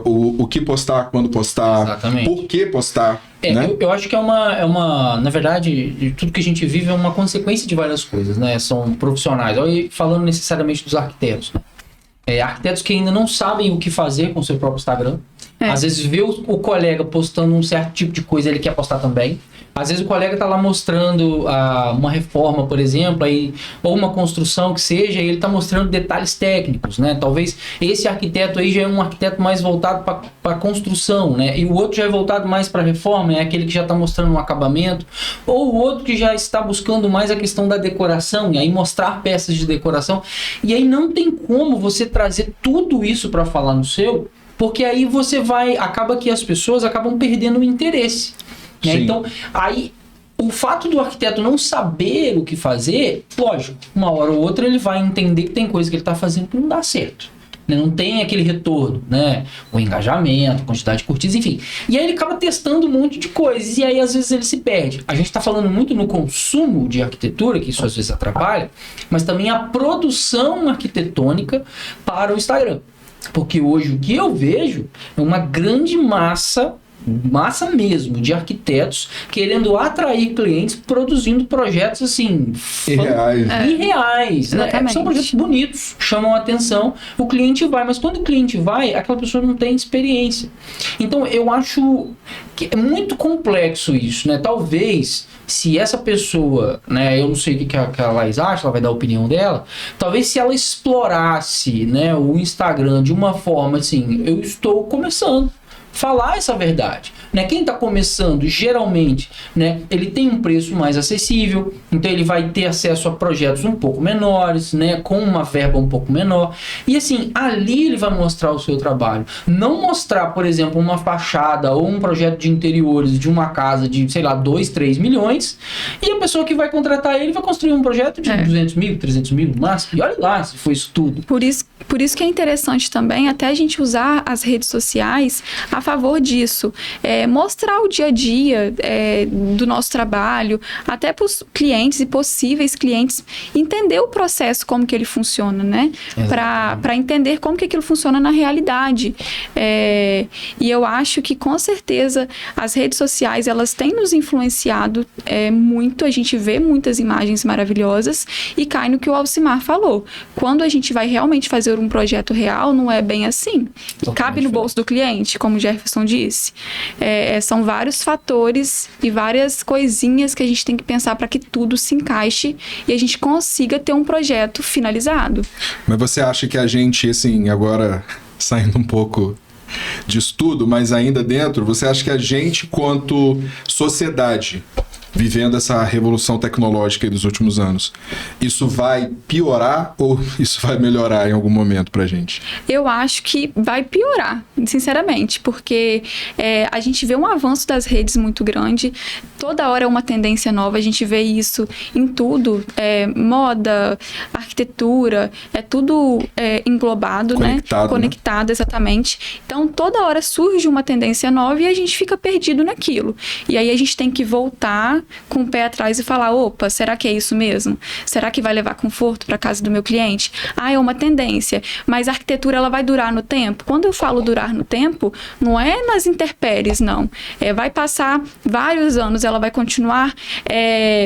O que postar, quando postar, exatamente. Por que postar, né? Eu acho que é uma, na verdade, tudo que a gente vive é uma consequência de várias coisas, né? São profissionais, falando necessariamente dos arquitetos, né? Arquitetos que ainda não sabem o que fazer com o seu próprio Instagram. Às vezes vê o colega postando um certo tipo de coisa, ele quer postar também. Às vezes o colega está lá mostrando uma reforma, por exemplo, ou uma construção que seja, e ele está mostrando detalhes técnicos, né? Talvez esse arquiteto aí já é um arquiteto mais voltado para a construção, né? E o outro já é voltado mais para a reforma, é aquele que já está mostrando um acabamento, ou o outro que já está buscando mais a questão da decoração, e aí mostrar peças de decoração. E aí não tem como você trazer tudo isso para falar no seu, porque aí acaba que as pessoas acabam perdendo o interesse. Né? Então, aí, o fato do arquiteto não saber o que fazer, lógico, uma hora ou outra ele vai entender que tem coisa que ele está fazendo que não dá certo. Né? Não tem aquele retorno, né? O engajamento, a quantidade de curtidas, enfim. E aí ele acaba testando um monte de coisas, e aí às vezes ele se perde. A gente está falando muito no consumo de arquitetura, que isso às vezes atrapalha, mas também a produção arquitetônica para o Instagram. Porque hoje o que eu vejo é uma grande massa mesmo, de arquitetos querendo atrair clientes, produzindo projetos assim irreais, né? São projetos bonitos, chamam a atenção, o cliente vai, mas quando o cliente vai, aquela pessoa não tem experiência. Então eu acho que é muito complexo isso, né? Talvez se essa pessoa, né, eu não sei o que a Laís acha, ela vai dar a opinião dela, talvez se ela explorasse, né, o Instagram de uma forma assim, eu estou começando, falar essa verdade, né? Quem está começando, geralmente, né, ele tem um preço mais acessível, então ele vai ter acesso a projetos um pouco menores, né, com uma verba um pouco menor, e assim, ali ele vai mostrar o seu trabalho. Não mostrar, por exemplo, uma fachada ou um projeto de interiores de uma casa de, sei lá, 2, 3 milhões, e a pessoa que vai contratar ele vai construir um projeto de 200 mil, 300 mil no máximo, e olha lá se foi isso tudo. Por isso que é interessante também até a gente usar as redes sociais a favor disso, mostrar o dia a dia do nosso trabalho, até para os clientes e possíveis clientes entender o processo, como que ele funciona, né? Para entender como que aquilo funciona na realidade. E eu acho que com certeza as redes sociais elas têm nos influenciado muito, a gente vê muitas imagens maravilhosas e cai no que o Alcimar falou. Quando a gente vai realmente fazer um projeto real, não é bem assim. Cabe no bolso do cliente, como o Jefferson disse. São vários fatores e várias coisinhas que a gente tem que pensar para que tudo se encaixe e a gente consiga ter um projeto finalizado. Mas você acha que a gente, assim, agora saindo um pouco de estudo, mas ainda dentro, você acha que a gente, quanto sociedade, vivendo essa revolução tecnológica dos últimos anos, isso vai piorar ou isso vai melhorar em algum momento pra gente? Eu acho que vai piorar, sinceramente, porque a gente vê um avanço das redes muito grande, toda hora é uma tendência nova, a gente vê isso em tudo, moda, arquitetura, é tudo englobado, conectado, exatamente. Então, toda hora surge uma tendência nova e a gente fica perdido naquilo. E aí a gente tem que voltar com o pé atrás e falar, opa, será que é isso mesmo? Será que vai levar conforto para casa do meu cliente? É uma tendência, mas a arquitetura ela vai durar no tempo? Quando eu falo durar no tempo, não é nas intempéries, não. Vai passar vários anos, ela vai continuar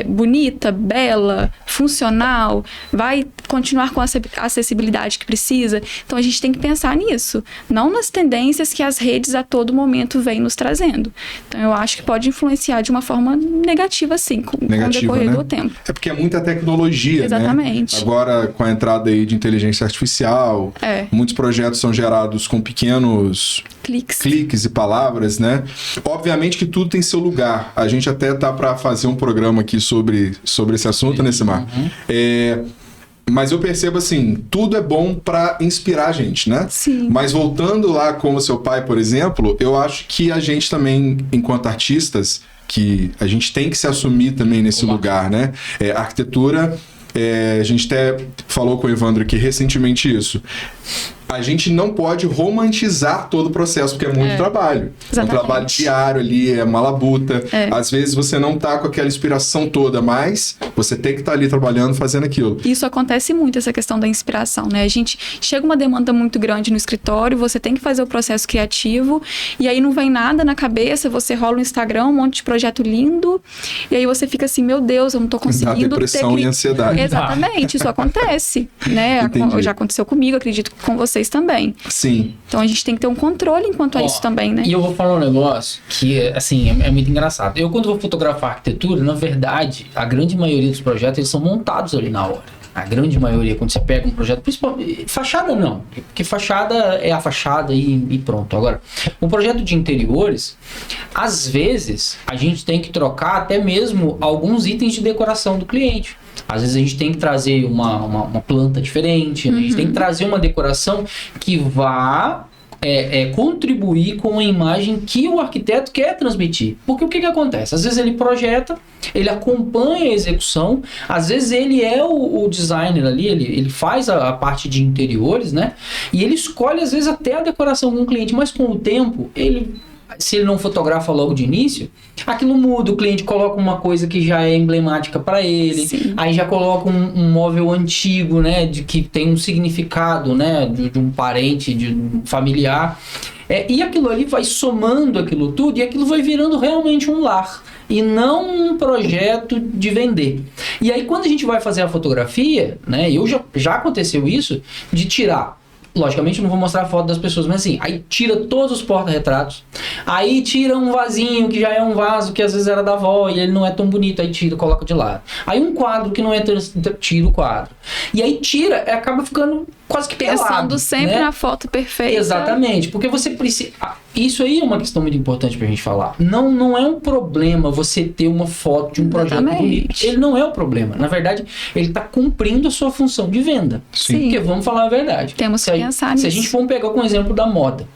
bonita, bela, funcional, vai continuar com a acessibilidade que precisa. Então a gente tem que pensar nisso, não nas tendências que as redes a todo momento vêm nos trazendo. Então eu acho que pode influenciar de uma forma negativa. negativa, sim, com o decorrer do tempo. É porque é muita tecnologia, Exatamente. né? Agora, com a entrada aí de inteligência artificial, muitos projetos são gerados com pequenos cliques e palavras, né? Obviamente que tudo tem seu lugar. A gente até tá para fazer um programa aqui sobre esse assunto, né, Simar? Mas eu percebo assim, tudo é bom para inspirar a gente, né? Sim. Mas voltando lá como seu pai, por exemplo, eu acho que a gente também, enquanto artistas, que a gente tem que se assumir também nesse lugar, né? A arquitetura, a gente até falou com o Evandro aqui recentemente isso. A gente não pode romantizar todo o processo, porque é muito trabalho. Exatamente. É um trabalho diário ali, é uma labuta. Às vezes você não tá com aquela inspiração toda, mas você tem que estar ali trabalhando, fazendo aquilo. Isso acontece muito, essa questão da inspiração, né? A gente chega uma demanda muito grande no escritório, você tem que fazer o processo criativo, e aí não vem nada na cabeça, você rola no Instagram, um monte de projeto lindo, e aí você fica assim, meu Deus, eu não tô conseguindo... Dá depressão e ansiedade. Exatamente, isso acontece, né? Já aconteceu comigo, acredito que com vocês também. Sim. Então a gente tem que ter um controle enquanto a isso também, né? E eu vou falar um negócio que, assim, é muito engraçado. Eu, quando vou fotografar arquitetura, na verdade, a grande maioria dos projetos, eles são montados ali na hora. A grande maioria, quando você pega um projeto, principalmente, fachada não, porque fachada é a fachada e pronto. Agora, um projeto de interiores, às vezes, a gente tem que trocar até mesmo alguns itens de decoração do cliente. Às vezes a gente tem que trazer uma planta diferente, né? A gente tem que trazer uma decoração que vá contribuir com a imagem que o arquiteto quer transmitir. Porque o que acontece? Às vezes ele projeta, ele acompanha a execução, às vezes ele é o designer ali, ele faz a parte de interiores, né? E ele escolhe às vezes até a decoração com o cliente, mas com o tempo, se ele não fotografa logo de início, aquilo muda, o cliente coloca uma coisa que já é emblemática para ele, Sim. Aí já coloca um móvel antigo, né, de que tem um significado, né, de um parente, de um familiar, e aquilo ali vai somando aquilo tudo e aquilo vai virando realmente um lar e não um projeto de vender. E aí quando a gente vai fazer a fotografia, né, já aconteceu isso, de tirar. Logicamente eu não vou mostrar a foto das pessoas, mas assim, aí tira todos os porta-retratos, aí tira um vasinho que já é um vaso que às vezes era da avó e ele não é tão bonito, aí tira, coloca de lado. Aí um quadro que não é tão, tira o quadro. E aí tira, acaba ficando quase que pelado. Pensando sempre, né, na foto perfeita. Exatamente, porque você precisa... Isso aí é uma questão muito importante pra gente falar. Não é um problema você ter uma foto de um projeto bonito. Ele não é o problema. Na verdade, ele tá cumprindo a sua função de venda. Sim. Porque vamos falar a verdade. Temos que pensar nisso. Se a gente for pegar com o exemplo da moda,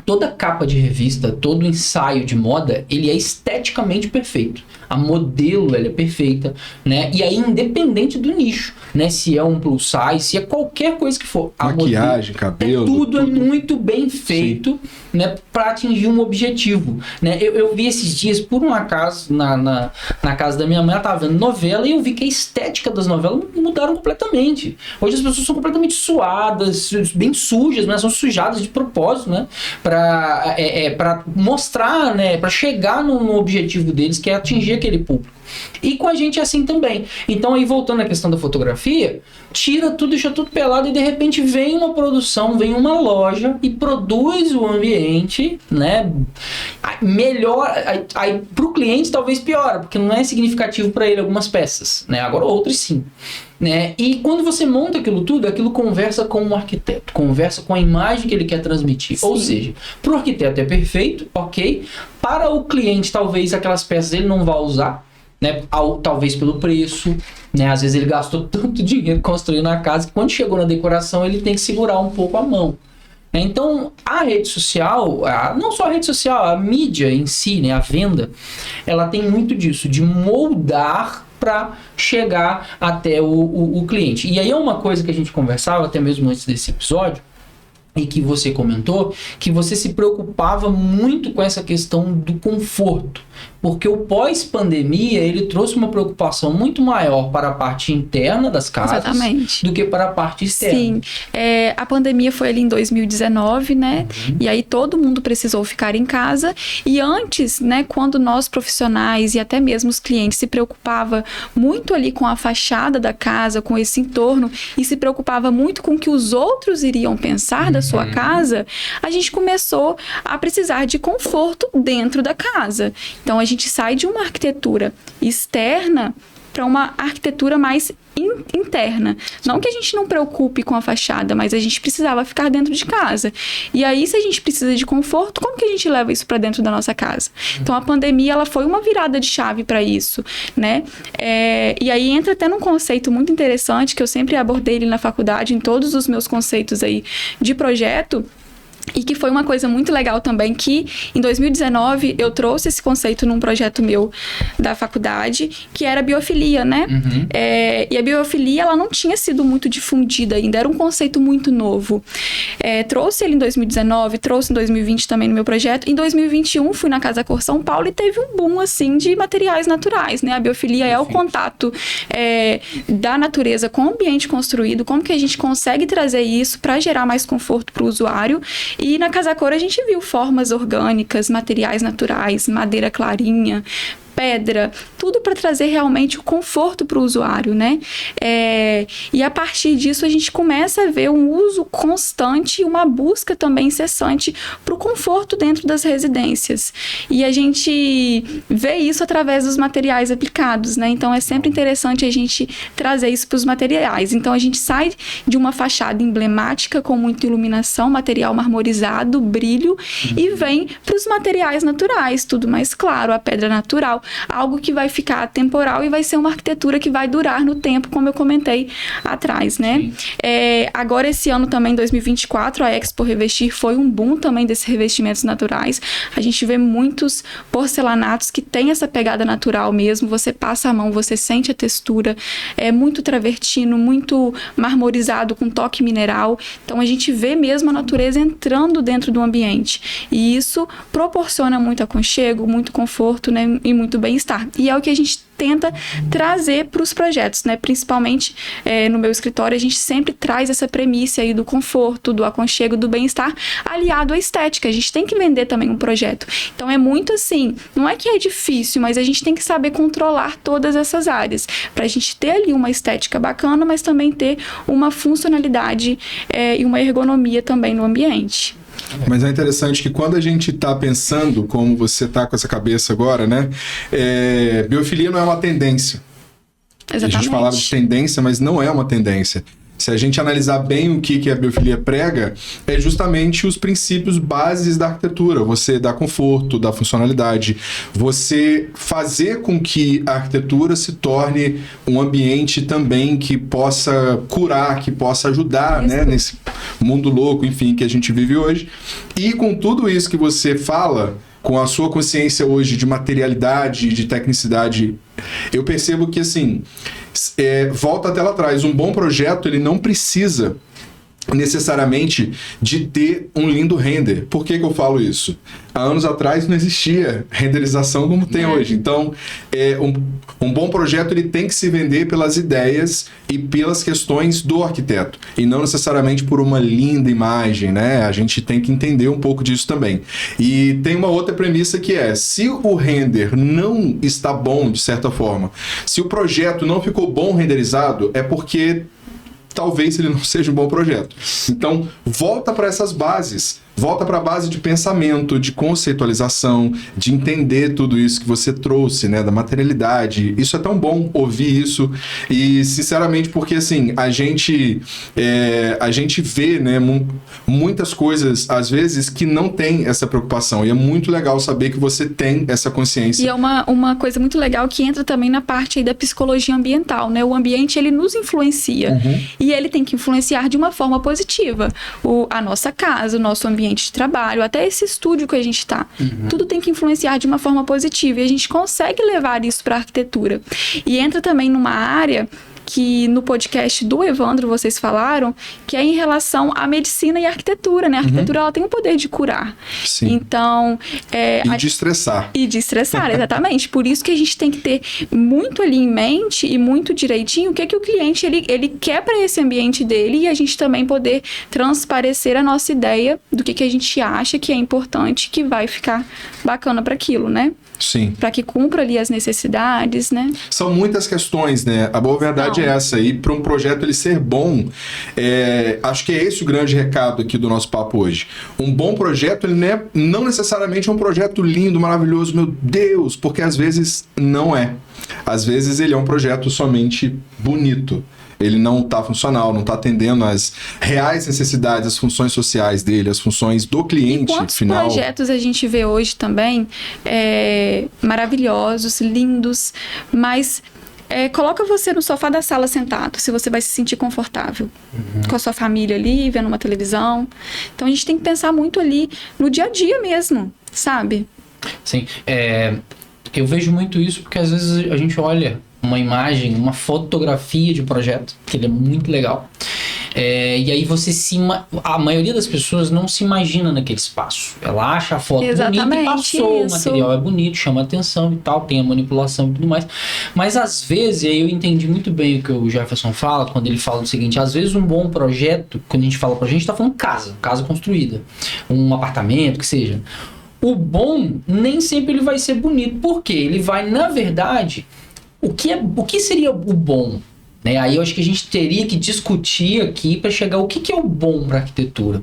toda capa de revista, todo ensaio de moda, ele é esteticamente perfeito. A modelo, ela é perfeita, né? E aí, independente do nicho, né? Se é um plus size, se é qualquer coisa que for. A maquiagem, cabelo... Tudo é muito bem feito, né? Para atingir um objetivo, né? Eu vi esses dias, por um acaso, na casa da minha mãe, ela tava vendo novela e eu vi que a estética das novelas mudaram completamente. Hoje as pessoas são completamente suadas, bem sujas, né? São sujadas de propósito, né? Para mostrar, né? Para chegar no objetivo deles, que é atingir aquele público. E com a gente é assim também. Então aí voltando à questão da fotografia, tira tudo, deixa tudo pelado e de repente vem uma produção, vem uma loja e produz o ambiente, né? Melhor, aí pro cliente talvez piora, porque não é significativo para ele algumas peças, né? Agora outras sim. Né? E quando você monta aquilo tudo, aquilo conversa com o arquiteto, conversa com a imagem que ele quer transmitir. Sim. Ou seja, para o arquiteto é perfeito, ok. Para o cliente, talvez aquelas peças ele não vá usar, né? Talvez pelo preço, né? Às vezes ele gastou tanto dinheiro construindo a casa que quando chegou na decoração ele tem que segurar um pouco a mão. Então, a rede social, não só a rede social, a mídia em si, né? A venda, ela tem muito disso, de moldar para chegar até o cliente. E aí é uma coisa que a gente conversava até mesmo antes desse episódio, e que você comentou, que você se preocupava muito com essa questão do conforto. Porque o pós-pandemia, ele trouxe uma preocupação muito maior para a parte interna das casas. Exatamente. Do que para a parte externa. Sim. A pandemia foi ali em 2019, né? E aí todo mundo precisou ficar em casa. E antes, né, quando nós profissionais e até mesmo os clientes se preocupava muito ali com a fachada da casa, com esse entorno, e se preocupava muito com o que os outros iriam pensar da sua casa, a gente começou a precisar de conforto dentro da casa. Então, a gente sai de uma arquitetura externa para uma arquitetura mais interna. Não que a gente não preocupe com a fachada, mas a gente precisava ficar dentro de casa. E aí, se a gente precisa de conforto, como que a gente leva isso para dentro da nossa casa? Então, a pandemia, ela foi uma virada de chave para isso, né? E aí, entra até num conceito muito interessante, que eu sempre abordei ele na faculdade, em todos os meus conceitos aí de projeto, e que foi uma coisa muito legal também, que em 2019 eu trouxe esse conceito num projeto meu da faculdade, que era a biofilia, né? E a biofilia, ela não tinha sido muito difundida ainda, era um conceito muito novo. Trouxe ele em 2019, trouxe em 2020 também no meu projeto. Em 2021 fui na Casa Cor São Paulo e teve um boom, assim, de materiais naturais, né? A biofilia é o contato da natureza com o ambiente construído, como que a gente consegue trazer isso para gerar mais conforto para o usuário. E na Casa Cor a gente viu formas orgânicas, materiais naturais, madeira clarinha, pedra, tudo para trazer realmente o conforto para o usuário, né? E a partir disso a gente começa a ver um uso constante e uma busca também incessante para o conforto dentro das residências. E a gente vê isso através dos materiais aplicados, né? Então é sempre interessante a gente trazer isso para os materiais. Então a gente sai de uma fachada emblemática com muita iluminação, material marmorizado, brilho, e vem para os materiais naturais, tudo mais claro, a pedra natural, algo que vai ficar atemporal e vai ser uma arquitetura que vai durar no tempo, como eu comentei atrás, né? Agora, esse ano também, 2024, a Expo Revestir foi um boom também desses revestimentos naturais. A gente vê muitos porcelanatos que têm essa pegada natural mesmo, você passa a mão, você sente a textura, é muito travertino, muito marmorizado, com toque mineral. Então, a gente vê mesmo a natureza entrando dentro do ambiente. E isso proporciona muito aconchego, muito conforto, né? E muito bem-estar. E é o que a gente tenta trazer para os projetos, né? Principalmente no meu escritório, a gente sempre traz essa premissa aí do conforto, do aconchego, do bem-estar, aliado à estética. A gente tem que vender também um projeto. Então, é muito assim, não é que é difícil, mas a gente tem que saber controlar todas essas áreas, para a gente ter ali uma estética bacana, mas também ter uma funcionalidade e uma ergonomia também no ambiente. Mas é interessante que quando a gente está pensando, como você está com essa cabeça agora, né? Biofilia não é uma tendência. Exatamente. A gente falava de tendência, mas não é uma tendência. Se a gente analisar bem o que a biofilia prega, é justamente os princípios bases da arquitetura. Você dar conforto, dar funcionalidade, você fazer com que a arquitetura se torne um ambiente também que possa curar, que possa ajudar, né, nesse mundo louco, enfim, que a gente vive hoje. E com tudo isso que você fala, com a sua consciência hoje de materialidade, de tecnicidade, eu percebo que, assim, volta até lá atrás, um bom projeto, ele não precisa necessariamente de ter um lindo render. Por que eu falo isso? Há anos atrás não existia renderização como tem hoje. Então, um bom projeto, ele tem que se vender pelas ideias e pelas questões do arquiteto, e não necessariamente por uma linda imagem, né? A gente tem que entender um pouco disso também. E tem uma outra premissa que se o render não está bom, de certa forma, se o projeto não ficou bom renderizado, é porque talvez ele não seja um bom projeto. Então, volta para essas bases. Volta para a base de pensamento, de conceitualização, de entender tudo isso que você trouxe, né, da materialidade. Isso é tão bom ouvir isso. E, sinceramente, porque, assim, a gente vê, né, muitas coisas, às vezes, que não tem essa preocupação. E é muito legal saber que você tem essa consciência. E é uma coisa muito legal que entra também na parte aí da psicologia ambiental, né? O ambiente, ele nos influencia. E ele tem que influenciar de uma forma positiva. A nossa casa, o nosso ambiente de trabalho, até esse estúdio que a gente está. Tudo tem que influenciar de uma forma positiva. E a gente consegue levar isso para a arquitetura. E entra também numa área que no podcast do Evandro vocês falaram, que é em relação à medicina e à arquitetura, né? A arquitetura, ela tem o poder de curar. Sim. Então... E de estressar. E de estressar, exatamente. Por isso que a gente tem que ter muito ali em mente e muito direitinho o que o cliente, ele quer para esse ambiente dele, e a gente também poder transparecer a nossa ideia do que a gente acha que é importante, que vai ficar bacana para aquilo, né? Sim. Para que cumpra ali as necessidades, né? São muitas questões, né? A boa verdade verdade é essa. E para um projeto ele ser bom, acho que é esse o grande recado aqui do nosso papo hoje. Um bom projeto, ele não necessariamente é um projeto lindo, maravilhoso, meu Deus, porque às vezes não é. Às vezes ele é um projeto somente bonito. Ele não está funcional, não está atendendo às reais necessidades, as funções sociais dele, as funções do cliente final. Quantos projetos a gente vê hoje também maravilhosos, lindos, mas coloca você no sofá da sala sentado, se você vai se sentir confortável com a sua família ali, vendo uma televisão. Então a gente tem que pensar muito ali no dia a dia mesmo, sabe? Sim, eu vejo muito isso porque às vezes a gente olha uma imagem, uma fotografia de projeto, que ele é muito legal. E aí a maioria das pessoas não se imagina naquele espaço. Ela acha a foto bonita e passou, o material é bonito, chama atenção e tal, tem a manipulação e tudo mais. Mas às vezes, eu entendi muito bem o que o Jefferson fala, quando ele fala o seguinte, às vezes um bom projeto, quando a gente fala projeto, a gente tá falando casa construída, um apartamento, que seja. O bom, nem sempre ele vai ser bonito. Por quê? Ele vai, na verdade... O que seria o bom? Né? Aí eu acho que a gente teria que discutir aqui para chegar ao que é o bom para arquitetura.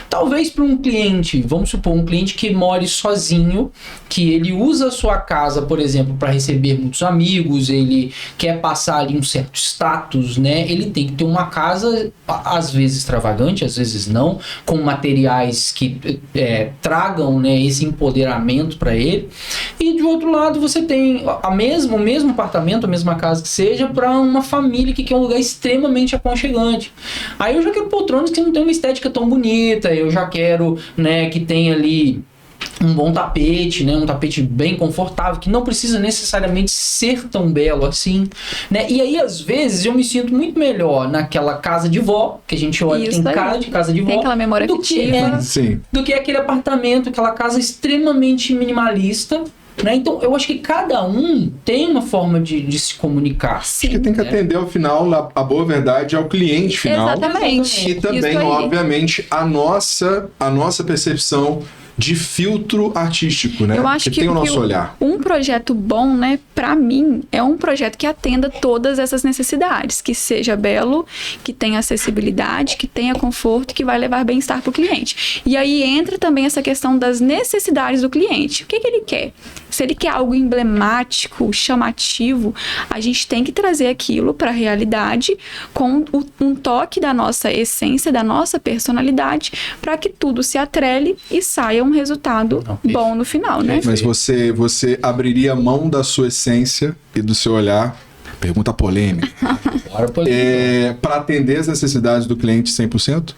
Talvez para um cliente, vamos supor, um cliente que more sozinho, que ele usa a sua casa, por exemplo, para receber muitos amigos, ele quer passar ali um certo status, né? Ele tem que ter uma casa, às vezes extravagante, às vezes não, com materiais que tragam, né, esse empoderamento para ele. E de outro lado, você tem o mesmo apartamento, a mesma casa que seja, para uma família que quer um lugar extremamente aconchegante. Aí eu já quero poltronas que não tem uma estética tão bonita, eu já quero, né, que tenha ali um bom tapete, né, um tapete bem confortável, que não precisa necessariamente ser tão belo assim, né? E aí às vezes eu me sinto muito melhor naquela casa de vó, que a gente olha, tem cara de casa de vó, tem aquela memória afetiva, do que aquele apartamento, aquela casa extremamente minimalista. Né? Então, eu acho que cada um tem uma forma de se comunicar. Sim. Acho que tem que atender ao final, a boa verdade, ao cliente final. Exatamente. E também, obviamente, a nossa percepção de filtro artístico, né? Eu acho que tem o nosso olhar. Um projeto bom, né, para mim, é um projeto que atenda todas essas necessidades, que seja belo, que tenha acessibilidade, que tenha conforto, que vai levar bem-estar para o cliente. E aí entra também essa questão das necessidades do cliente. O que ele quer? Se ele quer algo emblemático, chamativo, a gente tem que trazer aquilo para a realidade com um toque da nossa essência, da nossa personalidade, para que tudo se atrele e saia um resultado bom no final, né? Mas você abriria mão da sua essência e do seu olhar, pergunta polêmica, para atender as necessidades do cliente 100%?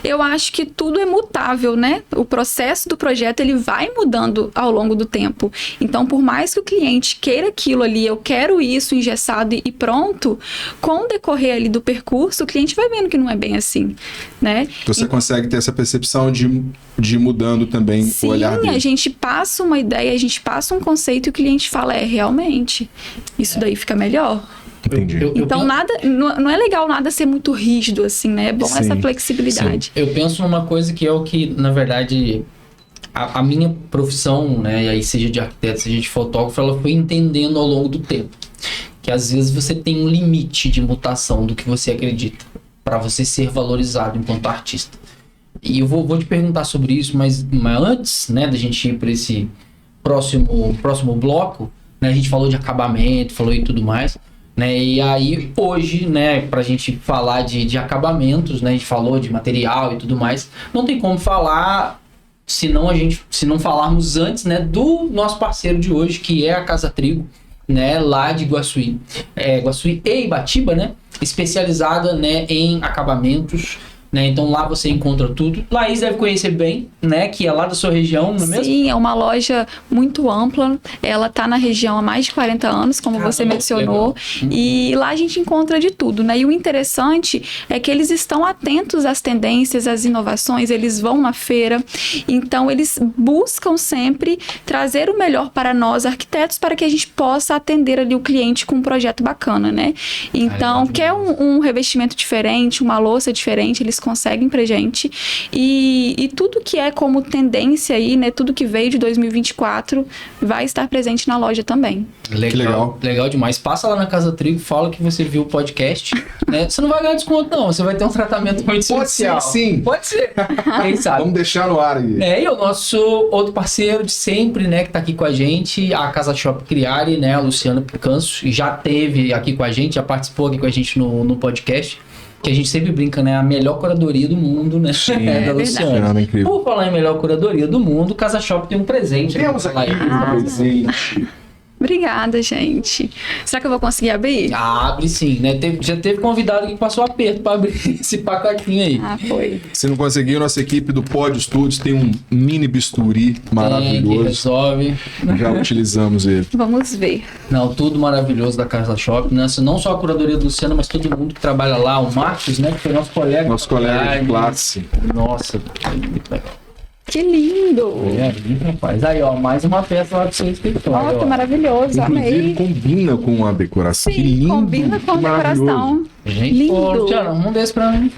Eu acho que tudo é mutável, né? O processo do projeto, ele vai mudando ao longo do tempo. Então, por mais que o cliente queira aquilo ali, eu quero isso engessado e pronto, com o decorrer ali do percurso, o cliente vai vendo que não é bem assim, né? Você consegue ter essa percepção de ir mudando também o olhar dele. Sim, a gente passa uma ideia, a gente passa um conceito e o cliente fala, realmente, isso daí fica melhor. Entendi. Então, não é legal nada ser muito rígido, assim, né? É bom essa flexibilidade. Sim. Eu penso numa coisa que é o que, na verdade, a minha profissão, né? E aí seja de arquiteto, seja de fotógrafo, ela foi entendendo ao longo do tempo. Que às vezes você tem um limite de mutação do que você acredita, para você ser valorizado enquanto artista. E eu vou te perguntar sobre isso, mas antes, né, da gente ir para esse próximo bloco, né, a gente falou de acabamento, falou e tudo mais, né, e aí hoje, né, pra gente falar de acabamentos, né, a gente falou de material e tudo mais, não tem como falar se não falarmos antes, né, do nosso parceiro de hoje, que é a Casa Trigo, né, lá de Iguaçuí, Iguaçuí e Ibatiba, né, especializada, né, em acabamentos. Né? Então lá você encontra tudo. Laís deve conhecer bem, né? Que é lá da sua região, não é mesmo? Sim, é uma loja muito ampla. Ela está na região há mais de 40 anos, como você mencionou. E lá a gente encontra de tudo, né? E o interessante é que eles estão atentos às tendências, às inovações, eles vão na feira. Então eles buscam sempre trazer o melhor para nós, arquitetos, para que a gente possa atender ali o cliente com um projeto bacana, né? Então, quer um revestimento diferente, uma louça diferente, eles conseguem pra gente. E tudo que é como tendência aí, né? Tudo que veio de 2024 vai estar presente na loja também. Legal. Legal demais. Passa lá na Casa Trigo, fala que você viu o podcast, né? Você não vai ganhar desconto, não. Você vai ter um tratamento muito especial. Pode ser, sim. Pode ser. Quem sabe? Vamos deixar no ar aí. E o nosso outro parceiro de sempre, né, que tá aqui com a gente, a Casa Shop Criare, né, a Luciana Picanço, já teve aqui com a gente, já participou aqui com a gente no podcast, que a gente sempre brinca, né, a melhor curadoria do mundo, né, da Luciana. Incrível. Por falar em melhor curadoria do mundo, Casa Shop tem um presente. Temos aqui um presente. Obrigada, gente. Será que eu vou conseguir abrir? Abre sim, né? Já teve convidado que passou aperto pra abrir esse pacotinho aí. Foi. Se não conseguiu, nossa equipe do Pod Studios tem um mini bisturi maravilhoso. Que resolve. Já utilizamos ele. Vamos ver. Não, tudo maravilhoso da Casa Shop, né? Não só a curadoria do Luciano, mas todo mundo que trabalha lá. O Marcos, né? Que foi nosso colega. Nosso colega de classe. Nossa, muito legal. Que lindo! Rapaz. Aí, ó, mais uma peça lá do seu escritório. Ó, que maravilhoso, Inclusive, amei. combina com a decoração. Sim, que lindo, combina com a que maravilhoso. decoração. Gente, Lindo. Pô, Luciano, um desse pra mim.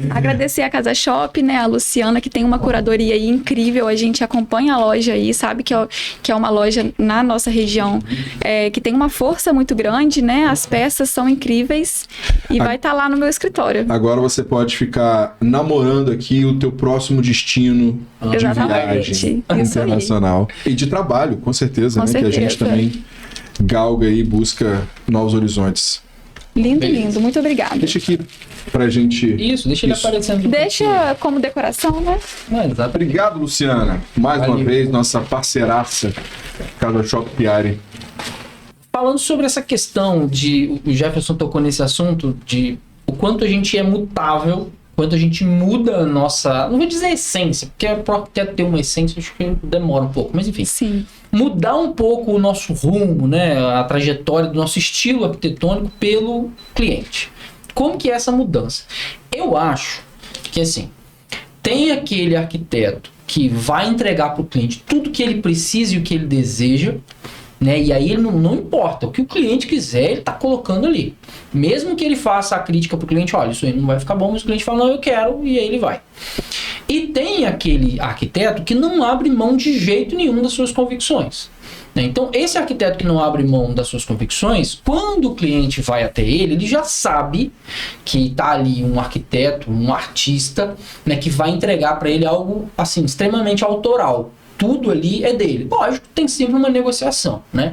Agradecer a Casa Shop, né, a Luciana, que tem uma curadoria aí incrível. A gente acompanha a loja aí, sabe que é uma loja na nossa região que tem uma força muito grande, né? As peças são incríveis e vai estar lá no meu escritório. Agora você pode ficar namorando aqui o teu próximo destino de Exatamente. viagem Isso aí. internacional. E de trabalho, com certeza, Com né? Que a gente certeza. também galga e busca novos horizontes. Lindo, Beleza. lindo. Muito obrigada. Deixa aqui pra gente... Isso, deixa ele aparecendo. Deixa como decoração, né? Exato. Obrigado, Luciana. Mais uma Valeu. vez, nossa parceiraça, Casa Shop Criare. Falando sobre essa questão de... O Jefferson tocou nesse assunto de o quanto a gente é mutável, quanto a gente muda a nossa... Não vou dizer essência, porque até ter uma essência acho que demora um pouco, mas enfim. Sim. Mudar um pouco o nosso rumo, né, a trajetória do nosso estilo arquitetônico pelo cliente. Como que é essa mudança? Eu acho que assim, tem aquele arquiteto que vai entregar para o cliente tudo que ele precisa e o que ele deseja, né? E aí ele não importa, o que o cliente quiser, ele está colocando ali. Mesmo que ele faça a crítica para o cliente, olha, isso aí não vai ficar bom, mas o cliente fala, não, eu quero, e aí ele vai. E tem aquele arquiteto que não abre mão de jeito nenhum das suas convicções. Então, esse arquiteto que não abre mão das suas convicções, quando o cliente vai até ele, ele já sabe que está ali um arquiteto, um artista, né, que vai entregar para ele algo assim extremamente autoral. Tudo ali é dele. Lógico, tem sempre uma negociação, né?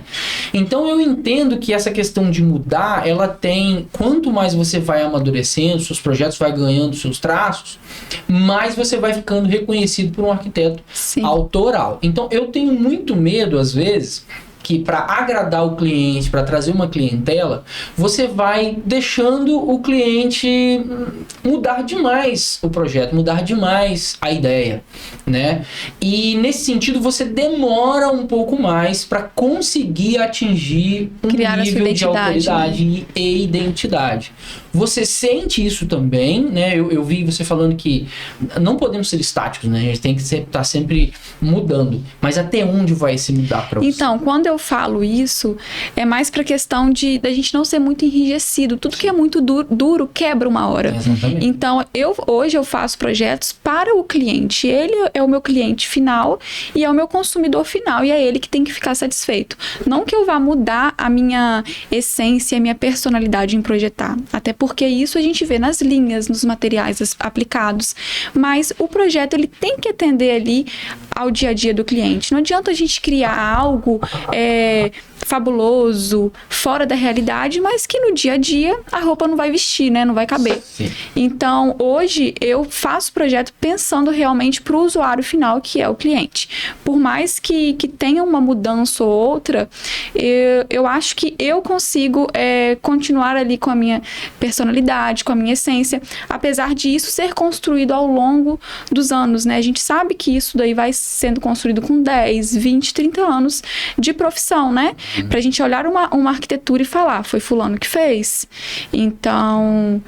Então eu entendo que essa questão de mudar, ela tem... Quanto mais você vai amadurecendo, seus projetos vai ganhando seus traços, mais você vai ficando reconhecido por um arquiteto Sim. autoral. Então eu tenho muito medo, às vezes, que para agradar o cliente, para trazer uma clientela, você vai deixando o cliente mudar demais o projeto, mudar demais a ideia, né? E nesse sentido você demora um pouco mais para conseguir atingir um Criar a sua nível de identidade, autoridade e identidade. Você sente isso também, né? Eu vi você falando que não podemos ser estáticos, né? A gente tem que estar sempre mudando. Mas até onde vai se mudar para você? Então, quando eu falo isso, é mais pra questão da gente não ser muito enrijecido. Tudo que é muito duro quebra uma hora. Exatamente. Então, hoje eu faço projetos para o cliente. Ele é o meu cliente final e é o meu consumidor final. E é ele que tem que ficar satisfeito. Não que eu vá mudar a minha essência, a minha personalidade em projetar. Até porque isso a gente vê nas linhas, nos materiais aplicados. Mas o projeto, ele tem que atender ali ao dia a dia do cliente. Não adianta a gente criar algo fabuloso, fora da realidade, mas que no dia a dia a roupa não vai vestir, né? Não vai caber. Sim. Então, hoje eu faço projeto pensando realmente para o usuário final, que é o cliente. Por mais que tenha uma mudança ou outra, eu acho que eu consigo continuar ali com a minha personalidade, com a minha essência, apesar de isso ser construído ao longo dos anos, né? A gente sabe que isso daí vai sendo construído com 10, 20, 30 anos de profissão, né? Pra gente olhar uma arquitetura e falar, foi fulano que fez. Então,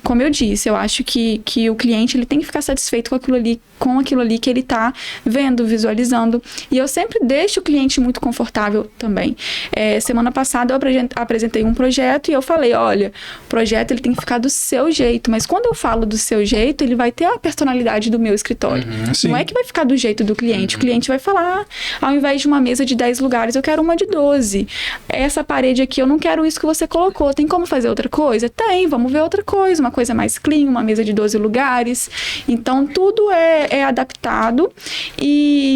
como eu disse, eu acho que o cliente ele tem que ficar satisfeito com aquilo ali que ele tá vendo, visualizando. E eu sempre deixo o cliente muito confortável também. Semana passada eu apresentei um projeto e eu falei, olha, O projeto ele tem que ficar do seu jeito, mas quando eu falo do seu jeito, ele vai ter a personalidade do meu escritório. Sim. Não é que vai ficar do jeito do cliente. O cliente vai falar, ao invés de uma mesa de 10 lugares, eu quero uma de 12. Essa parede aqui, eu não quero isso que você colocou. Tem como fazer outra coisa? Tem, vamos ver outra coisa. Uma coisa mais clean, uma mesa de 12 lugares. Então, tudo é adaptado,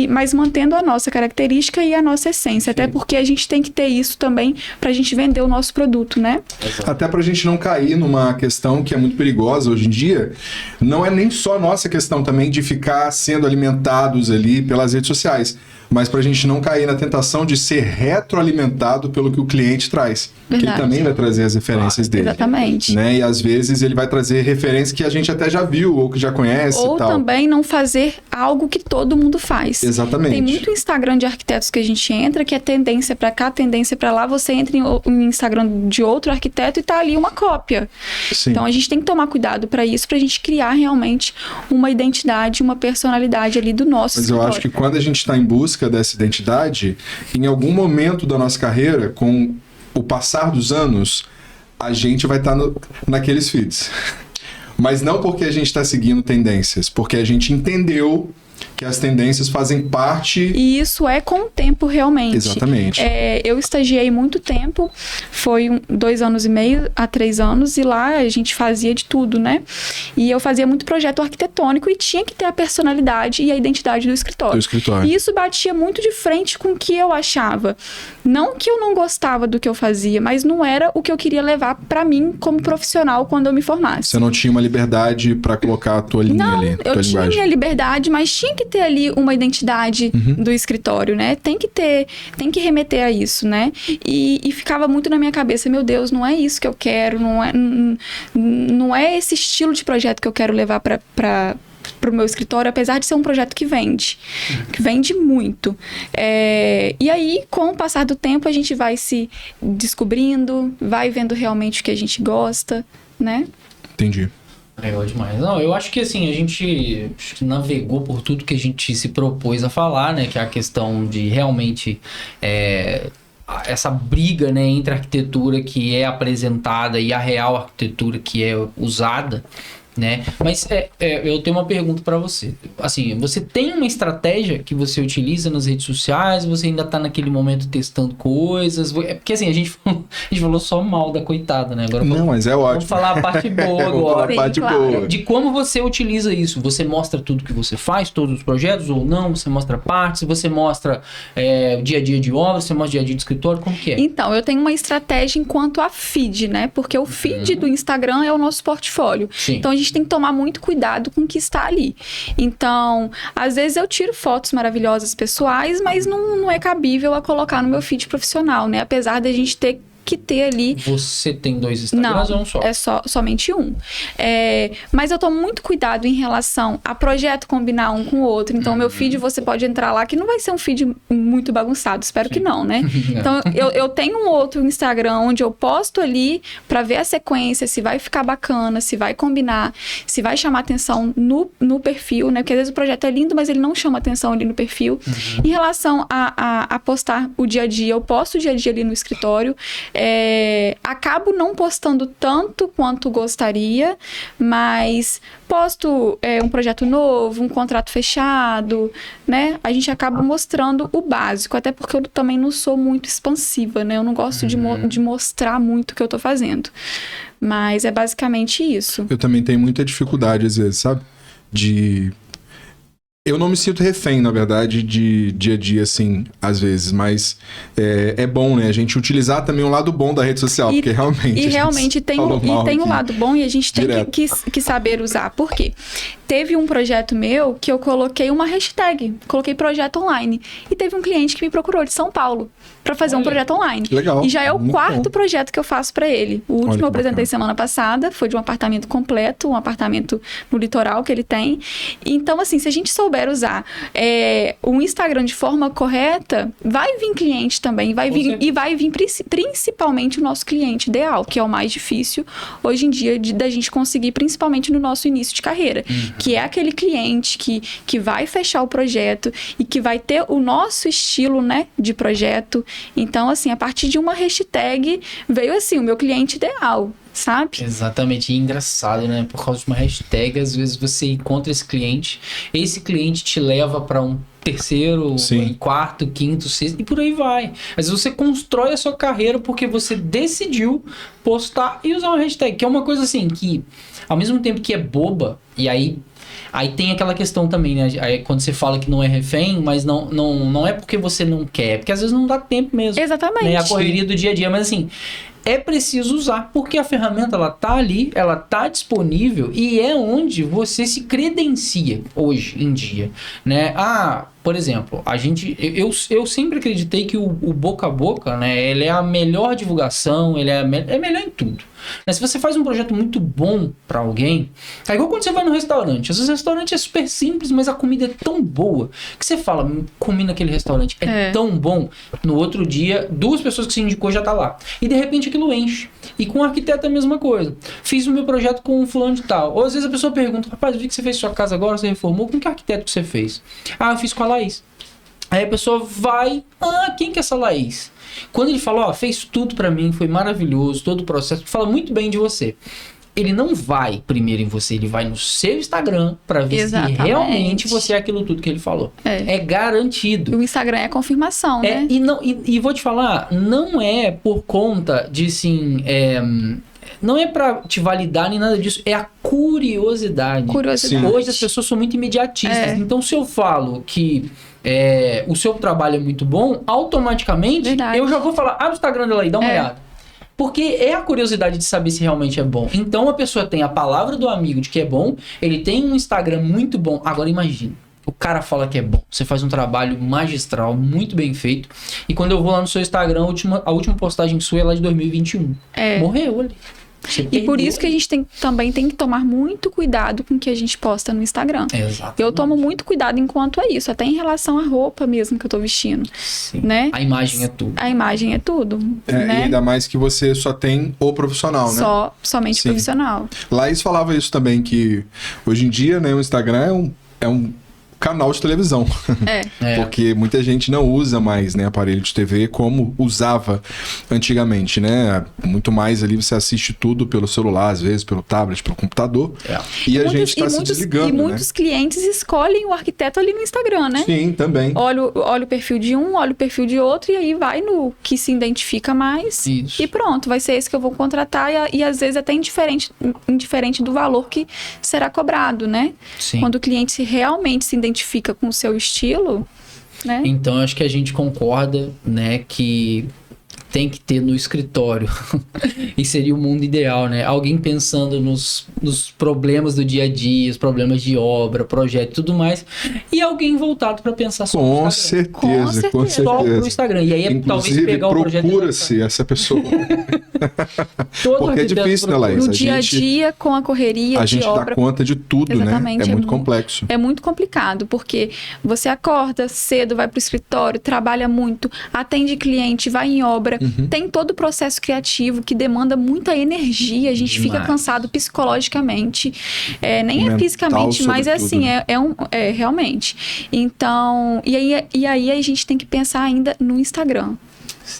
mas mantendo a nossa característica e a nossa essência. Até porque a gente tem que ter isso também pra gente vender o nosso produto, né? Até pra gente não cair numa questão que é muito perigosa hoje em dia, não é nem só nossa questão também de ficar sendo alimentados ali pelas redes sociais, mas pra gente não cair na tentação de ser retroalimentado pelo que o cliente traz. Que ele também vai trazer as referências dele. Exatamente. Né? E às vezes ele vai trazer referências que a gente até já viu ou que já conhece ou e tal. também não fazer algo que todo mundo faz. Exatamente. Tem muito Instagram de arquitetos que a gente entra, que é tendência pra cá, tendência pra lá. Você entra em Instagram de outro arquiteto e tá ali uma cópia. Sim. Então a gente tem que tomar cuidado pra isso, pra gente criar realmente uma identidade, uma personalidade ali do nosso Mas eu acho que quando a gente está em busca dessa identidade, em algum momento da nossa carreira, com o passar dos anos, a gente vai estar naqueles feeds. Mas não porque a gente está seguindo tendências, porque a gente entendeu que as tendências fazem parte... E isso é com o tempo, realmente. Exatamente. Eu estagiei muito tempo, foi 2 anos e meio a 3 anos, e lá a gente fazia de tudo, né? E eu fazia muito projeto arquitetônico e tinha que ter a personalidade e a identidade do escritório. E isso batia muito de frente com o que eu achava. Não que eu não gostava do que eu fazia, mas não era o que eu queria levar pra mim como profissional quando eu me formasse. Você não tinha uma liberdade pra colocar a tua linha ali, tua eu tinha minha liberdade, mas tinha que ter ali uma identidade do escritório, né? Tem que remeter a isso, né? E ficava muito na minha cabeça, meu Deus, não é isso que eu quero, não é esse estilo de projeto que eu quero levar para o meu escritório, apesar de ser um projeto que vende muito. E aí, com o passar do tempo, a gente vai se descobrindo, vai vendo realmente o que a gente gosta, né? Entendi. Legal demais. Não, eu acho que assim, a gente navegou por tudo que a gente se propôs a falar, né? Que é a questão de realmente essa briga, né, entre a arquitetura que é apresentada e a real arquitetura que é usada, né? Mas eu tenho uma pergunta para você. Assim, você tem uma estratégia que você utiliza nas redes sociais? Você ainda tá naquele momento testando coisas? Porque assim, a gente falou só mal da coitada, né? Agora mas é ótimo. Vamos falar a parte boa agora. Vamos falar a parte boa. De como você utiliza isso. Você mostra tudo que você faz, todos os projetos, ou não? Você mostra partes? Você mostra o dia a dia de obra? Você mostra o dia a dia de escritório? Como que é? Então, eu tenho uma estratégia enquanto a feed, né? Porque o feed do Instagram é o nosso portfólio. Sim. Então, a gente tem que tomar muito cuidado com o que está ali. Então, às vezes eu tiro fotos maravilhosas pessoais, mas não é cabível a colocar no meu feed profissional, né? Apesar da gente ter que ter ali... Você tem 2 Instagrams ou um só? É somente um. Mas eu tomo muito cuidado em relação a projeto combinar um com o outro. Então, meu feed, você pode entrar lá, que não vai ser um feed muito bagunçado. Espero que não, né? Então, eu tenho um outro Instagram onde eu posto ali pra ver a sequência, se vai ficar bacana, se vai combinar, se vai chamar atenção no perfil, né? Porque às vezes o projeto é lindo, mas ele não chama atenção ali no perfil. Em relação a postar o dia a dia, eu posto o dia a dia ali no escritório. Acabo não postando tanto quanto gostaria, mas posto um projeto novo, um contrato fechado, né? A gente acaba mostrando o básico, até porque eu também não sou muito expansiva, né? Eu não gosto de mostrar muito o que eu tô fazendo. Mas é basicamente isso. Eu também tenho muita dificuldade, às vezes, sabe? Eu não me sinto refém, na verdade, de dia a dia, assim, às vezes, mas é bom, né? A gente utilizar também o lado bom da rede social, porque realmente... E realmente tem um lado bom e a gente tem que saber usar. Por quê? Teve um projeto meu que eu coloquei uma hashtag, coloquei projeto online, e teve um cliente que me procurou de São Paulo para fazer um projeto online. Legal. E já é o quarto projeto que eu faço para ele. O último eu apresentei semana passada, foi de um apartamento completo, um apartamento no litoral que ele tem. Então, assim, se a gente souber usar o Instagram de forma correta, vai vir cliente também, vai vir principalmente o nosso cliente ideal, que é o mais difícil hoje em dia da gente conseguir, principalmente no nosso início de carreira, que é aquele cliente que vai fechar o projeto e que vai ter o nosso estilo, né, de projeto. Então, assim, a partir de uma hashtag veio assim, o meu cliente ideal. sabe? Exatamente, e engraçado, né? Por causa de uma hashtag, às vezes você encontra esse cliente te leva para um terceiro, quarto, quinto, sexto, e por aí vai. Às vezes você constrói a sua carreira porque você decidiu postar e usar uma hashtag, que é uma coisa assim, que ao mesmo tempo que é boba, e aí tem aquela questão também, né? Aí, quando você fala que não é refém, mas não é porque você não quer, porque às vezes não dá tempo mesmo. Exatamente. Né? A correria do dia a dia, mas assim, é preciso usar, porque a ferramenta, ela tá ali, ela tá disponível e é onde você se credencia hoje em dia, né? Por exemplo, eu sempre acreditei que o boca a boca, né, ele é a melhor divulgação, ele é melhor em tudo. Mas se você faz um projeto muito bom pra alguém, é igual quando você vai no restaurante. Às vezes o restaurante é super simples, mas a comida é tão boa que você fala, comi naquele restaurante, é tão bom. No outro dia, 2 pessoas que se indicou já tá lá. E de repente aquilo enche. E com o arquiteto é a mesma coisa. Fiz o meu projeto com um fulano de tal. Ou às vezes a pessoa pergunta, rapaz, eu vi que você fez sua casa agora, você reformou, com que arquiteto que você fez? Eu fiz com a Laís. Aí a pessoa vai, quem que é essa Laís? Quando ele fala, fez tudo pra mim, foi maravilhoso, todo o processo, fala muito bem de você. Ele não vai primeiro em você, ele vai no seu Instagram pra ver se realmente você é aquilo tudo que ele falou. É garantido. E o Instagram é a confirmação, né? E vou te falar, não é por conta de, assim... não é pra te validar nem nada disso, é a curiosidade. Hoje as pessoas são muito imediatistas. Então, se eu falo que o seu trabalho é muito bom, automaticamente eu já vou falar, abre o Instagram dela aí, dá uma olhada. Porque é a curiosidade de saber se realmente é bom. Então a pessoa tem a palavra do amigo de que é bom, ele tem um Instagram muito bom. Agora imagina, o cara fala que é bom, você faz um trabalho magistral, muito bem feito, e quando eu vou lá no seu Instagram, a última postagem sua é lá de 2021. Morreu ali. E por isso que a gente também tem que tomar muito cuidado com o que a gente posta no Instagram. Exatamente. Eu tomo muito cuidado enquanto a isso, até em relação à roupa mesmo que eu tô vestindo. Sim. Né? A imagem é tudo. A imagem é tudo. Né? E ainda mais que você só tem o profissional, né? Somente profissional. Laís falava isso também, que hoje em dia, né, o Instagram é um canal de televisão. Porque muita gente não usa mais, né, aparelho de TV como usava antigamente, né? Muito mais ali você assiste tudo pelo celular, às vezes pelo tablet, pelo computador. E a gente está se desligando, E muitos clientes escolhem o arquiteto ali no Instagram, né? Sim, também. Olha o perfil de um, olha o perfil de outro, e aí vai no que se identifica mais. Isso. E pronto, vai ser esse que eu vou contratar, e às vezes até indiferente do valor que será cobrado, né? Sim. Quando o cliente realmente se identifica com o seu estilo, né? Então, acho que a gente concorda, né, que tem que ter no escritório, e seria o mundo ideal, né? Alguém pensando nos problemas do dia a dia, os problemas de obra, projeto e tudo mais, e alguém voltado para pensar só com no Instagram. certeza. Só pro Instagram. E aí talvez pegar o projeto... procura-se essa pessoa. Porque é difícil, né, Laís? No dia a dia, com a correria a de gente obra... dá conta de tudo, Exatamente, né? É muito complexo. É muito complicado, porque você acorda cedo, vai pro escritório, trabalha muito, atende cliente, vai em obra, tem todo o processo criativo que demanda muita energia, a gente fica cansado psicologicamente, nem mental, é fisicamente, mas é assim, né? realmente. Então, e aí a gente tem que pensar ainda no Instagram.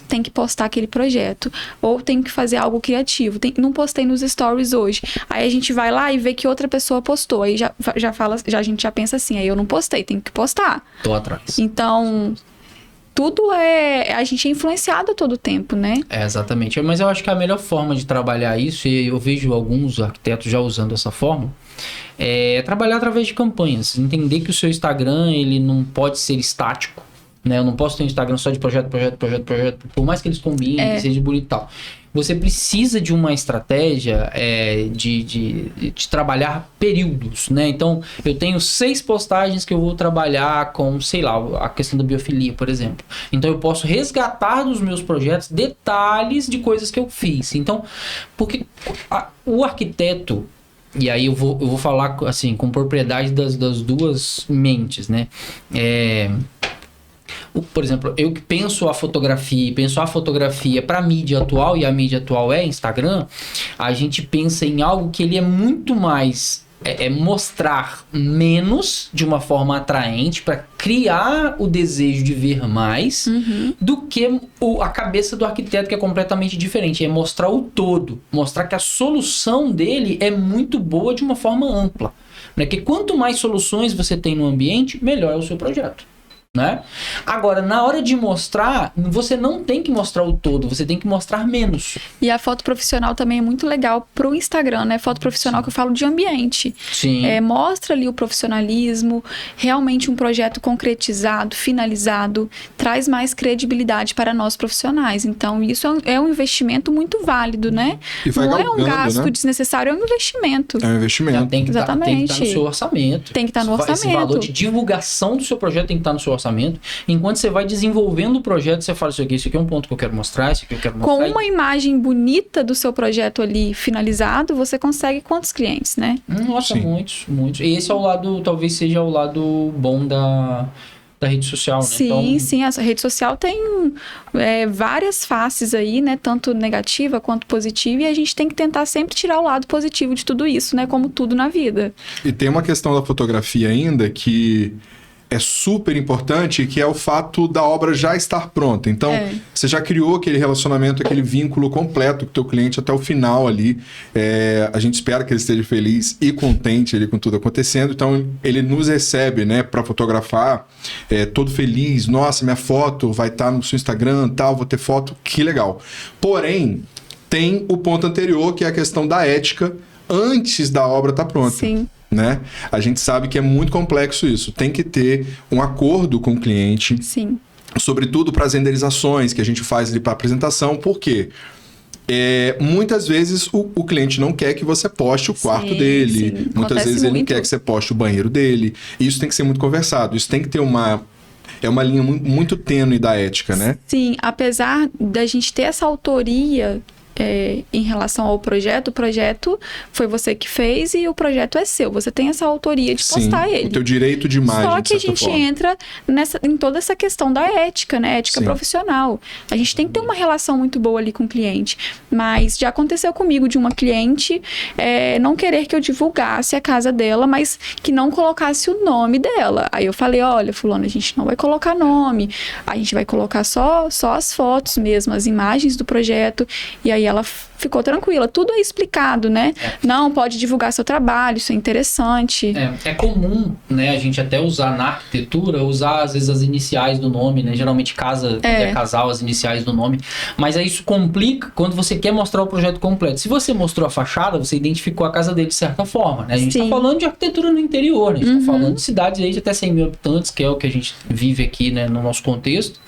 Tem que postar aquele projeto, ou tem que fazer algo criativo. Não postei nos stories hoje, aí a gente vai lá e vê que outra pessoa postou, aí a gente já pensa assim, aí eu não postei, tenho que postar. Tô atrás. Então, tudo a gente é influenciado todo o tempo, né? Exatamente, mas eu acho que a melhor forma de trabalhar isso, e eu vejo alguns arquitetos já usando essa forma, é trabalhar através de campanhas, entender que o seu Instagram, ele não pode ser estático, né? Eu não posso ter um Instagram só de projeto, por mais que eles combinem, que seja bonito e tal. Você precisa de uma estratégia de trabalhar períodos, né? Então, eu tenho 6 postagens que eu vou trabalhar com, sei lá, a questão da biofilia, por exemplo. Então, eu posso resgatar dos meus projetos detalhes de coisas que eu fiz. Então, porque o arquiteto, e aí eu vou falar assim, com propriedade das duas mentes, né? Por exemplo, eu que penso a fotografia para a mídia atual, e a mídia atual é Instagram, a gente pensa em algo que ele é muito mais mostrar menos de uma forma atraente para criar o desejo de ver mais do que a cabeça do arquiteto, que é completamente diferente. É mostrar o todo, mostrar que a solução dele é muito boa de uma forma ampla, né? Que quanto mais soluções você tem no ambiente, melhor é o seu projeto, né? Agora, na hora de mostrar, você não tem que mostrar o todo, você tem que mostrar menos. E a foto profissional também é muito legal pro Instagram, né? Foto profissional que eu falo de ambiente. Sim. Mostra ali o profissionalismo, realmente um projeto concretizado, finalizado, traz mais credibilidade para nós profissionais. Então, isso é um investimento muito válido, né? E vai não é um galgando, gasto né? desnecessário, é um investimento. É um investimento. Tem que estar Exatamente. no seu orçamento. Tem que estar no Esse orçamento. valor de divulgação do seu projeto tem que estar no seu orçamento. Enquanto você vai desenvolvendo o projeto, você fala isso aqui é um ponto que eu quero mostrar, isso aqui eu quero mostrar. Com uma imagem bonita do seu projeto ali finalizado, você consegue quantos clientes, né? Nossa, Sim. muitos. E esse é o lado, talvez seja o lado bom da rede social, né? Sim, a rede social tem várias faces aí, né? Tanto negativa quanto positiva, e a gente tem que tentar sempre tirar o lado positivo de tudo isso, né? Como tudo na vida. E tem uma questão da fotografia ainda que é super importante, que é o fato da obra já estar pronta. Então, você já criou aquele relacionamento, aquele vínculo completo com o teu cliente até o final ali. A gente espera que ele esteja feliz e contente ali com tudo acontecendo. Então, ele nos recebe, né, para fotografar, todo feliz. Nossa, minha foto vai estar no seu Instagram, tal, vou ter foto, que legal. Porém, tem o ponto anterior, que é a questão da ética antes da obra estar pronta. Sim. Né? A gente sabe que é muito complexo isso. Tem que ter um acordo com o cliente. Sim. Sobretudo para as renderizações que a gente faz ali para apresentação. Por quê? Muitas vezes o cliente não quer que você poste o quarto dele. Sim. Muitas Acontece vezes ele não muito. quer que você poste o banheiro dele. Isso tem que ser muito conversado. Isso tem que ter uma linha muito tênue da ética, né? Sim, apesar da gente ter essa autoria em relação ao projeto, o projeto foi você que fez e o projeto é seu. Você tem essa autoria de postar ele. O teu direito de imagem, Só que a de certa gente forma. entra em toda essa questão da ética, né? Ética Sim. profissional. A gente tem que ter uma relação muito boa ali com o cliente. Mas já aconteceu comigo de uma cliente não querer que eu divulgasse a casa dela, mas que não colocasse o nome dela. Aí eu falei, olha, fulano, a gente não vai colocar nome. A gente vai colocar só as fotos mesmo, as imagens do projeto. E aí ela ficou tranquila. Tudo é explicado, né? Não, pode divulgar seu trabalho, isso é interessante. É comum, né, a gente até usar na arquitetura, usar às vezes as iniciais do nome, né? Geralmente quando é casal, as iniciais do nome. Mas aí isso complica quando você quer mostrar o projeto completo. Se você mostrou a fachada, você identificou a casa dele de certa forma, né? A gente tá falando de arquitetura no interior, né? A gente tá falando de cidades aí de até 100 mil habitantes, que é o que a gente vive aqui, né, no nosso contexto.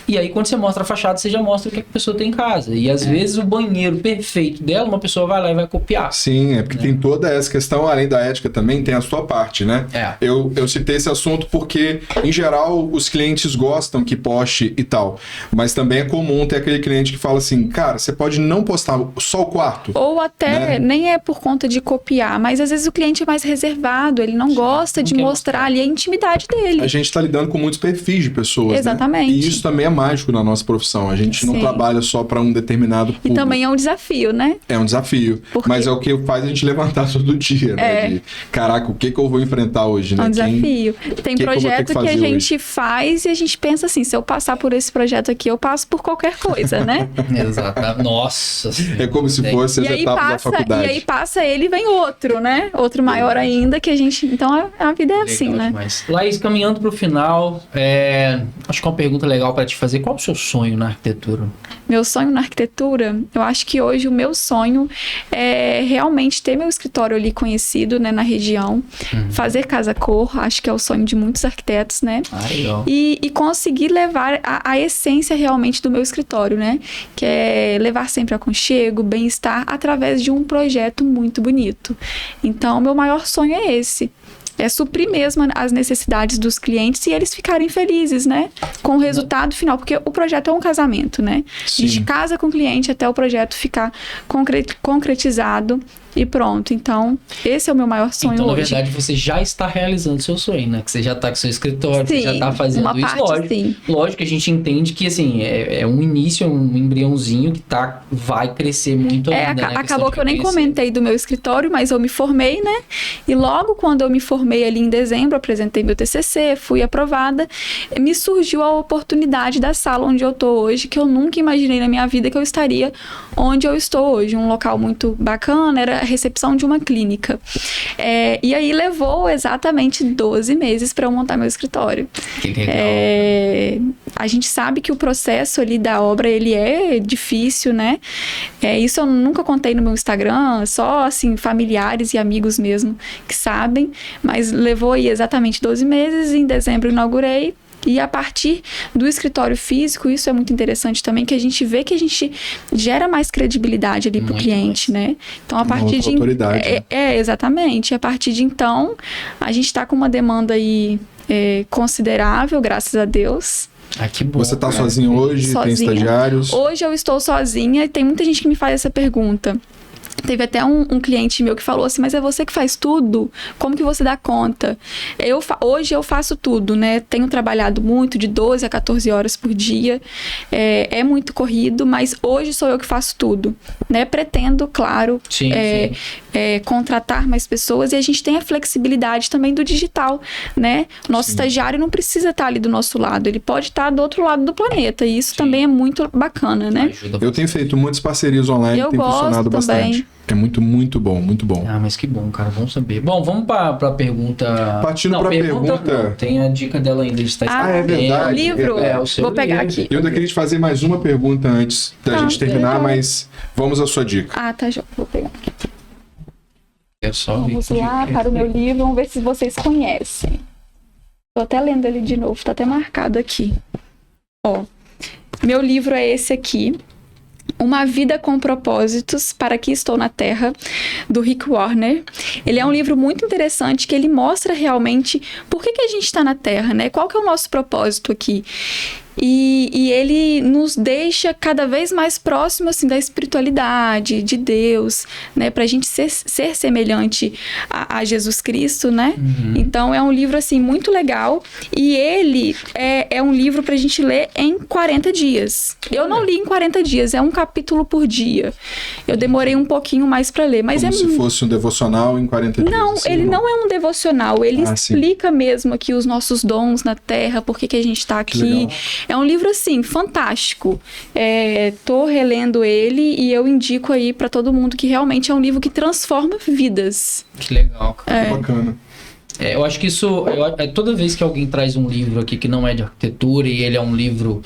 E aí quando você mostra a fachada, você já mostra o que a pessoa tem em casa. E às vezes o banheiro perfeito dela, uma pessoa vai lá e vai copiar. Sim, porque tem toda essa questão, além da ética também, tem a sua parte, né? Eu citei esse assunto porque, em geral, os clientes gostam que poste e tal, mas também é comum ter aquele cliente que fala assim, cara, você pode não postar só o quarto. Ou até, nem é por conta de copiar, mas às vezes o cliente é mais reservado, ele não gosta de mostrar ali a intimidade dele. A gente tá lidando com muitos perfis de pessoas, Exatamente. né? E isso também é mágico na nossa profissão, a gente não trabalha só para um determinado público. E também é um desafio, né? É um desafio, mas é o que faz a gente levantar todo dia, né? De, caraca, o que eu vou enfrentar hoje, né? É um desafio. Tem projeto que a gente hoje? faz e a gente pensa assim, se eu passar por esse projeto aqui, eu passo por qualquer coisa, né? Exato. Nossa. É como se fosse as etapas da faculdade. E aí passa ele e vem outro, né? Outro maior ainda que a gente... Então, a vida é assim, né? Demais. Laís, caminhando pro final, acho que é uma pergunta legal para te fazer. Qual é o seu sonho na arquitetura? Meu sonho na arquitetura? Eu acho que hoje o meu sonho é realmente ter meu escritório ali conhecido, né, na região. Fazer casa-cor, acho que é o sonho de muitos arquitetos, né? Legal. E conseguir levar a essência realmente do meu escritório, né? Que é levar sempre aconchego, bem-estar, através de um projeto muito bonito. Então, meu maior sonho é esse. É suprir mesmo as necessidades dos clientes e eles ficarem felizes, né? Com o resultado final, porque o projeto é um casamento, né? Sim. A gente casa com o cliente até o projeto ficar concretizado e pronto. Então, esse é o meu maior sonho então, na hoje. verdade, você já está realizando seu sonho, né? Que você já está com seu escritório, Sim, você já está fazendo uma isso, parte, lógico. sim. Lógico que a gente entende que, assim, é um início, é um embriãozinho que vai crescer muito ainda, né? Acabou que eu nem conhecer. comentei do meu escritório, mas eu me formei, né? E logo quando eu me formei ali em dezembro, apresentei meu TCC, fui aprovada, me surgiu a oportunidade da sala onde eu tô hoje, que eu nunca imaginei na minha vida que eu estaria onde eu estou hoje. Um local muito bacana, era a recepção de uma clínica. E aí levou exatamente 12 meses para eu montar meu escritório. Que legal. A gente sabe que o processo ali da obra, ele é difícil, né? Isso eu nunca contei no meu Instagram, só assim, familiares e amigos mesmo que sabem, mas levou aí exatamente 12 meses, em dezembro inaugurei. E a partir do escritório físico, isso é muito interessante também, que a gente vê que a gente gera mais credibilidade ali pro cliente, né? Então, a partir de... autoridade. Exatamente. A partir de então, a gente tá com uma demanda aí considerável, graças a Deus. Que bom. Você tá sozinho hoje? Sozinha. Tem estagiários? Hoje eu estou sozinha e tem muita gente que me faz essa pergunta. Teve até um cliente meu que falou assim, mas é você que faz tudo? Como que você dá conta? Hoje eu faço tudo, né? Tenho trabalhado muito, de 12 a 14 horas por dia. É muito corrido, mas hoje sou eu que faço tudo, né? Pretendo, claro, Sim. contratar mais pessoas, e a gente tem a flexibilidade também do digital, né? Nosso estagiário não precisa estar ali do nosso lado, ele pode estar do outro lado do planeta, e isso também é muito bacana, né? Eu tenho feito muitas parcerias online, tem funcionado bastante. É muito, muito bom, muito bom. Mas que bom, cara, vamos saber. Bom, vamos pra pergunta... Partindo pra pergunta... Não, tem a dica dela ainda, de estar é verdade. O livro? o seu Vou pegar livro. aqui. Eu ainda queria te fazer mais uma pergunta antes da gente terminar, mas vamos à sua dica. Tá, já vou pegar aqui. Quero só ver. Vamos lá para o meu livro, vamos ver se vocês conhecem. Tô até lendo ele de novo, tá até marcado aqui. Meu livro é esse aqui. Uma Vida com Propósitos, Para Que Estou na Terra, do Rick Warner. Ele é um livro muito interessante, que ele mostra realmente por que a gente está na Terra, né? Qual que é o nosso propósito aqui? E ele nos deixa cada vez mais próximo, assim, da espiritualidade, de Deus, né? Pra gente ser semelhante a Jesus Cristo, né? Então, é um livro, assim, muito legal. E ele é um livro pra gente ler em 40 dias. Eu não li em 40 dias, é um capítulo por dia. Eu demorei um pouquinho mais pra ler, mas Como se fosse um devocional em 40 dias. Não, assim, ele não é um devocional. Ele explica sim. mesmo aqui os nossos dons na Terra, por que a gente tá aqui. É um livro, assim, fantástico. Tô relendo ele e eu indico aí pra todo mundo que realmente é um livro que transforma vidas. Que legal, cara. Que bacana. Eu acho que isso... toda vez que alguém traz um livro aqui que não é de arquitetura e ele é um livro...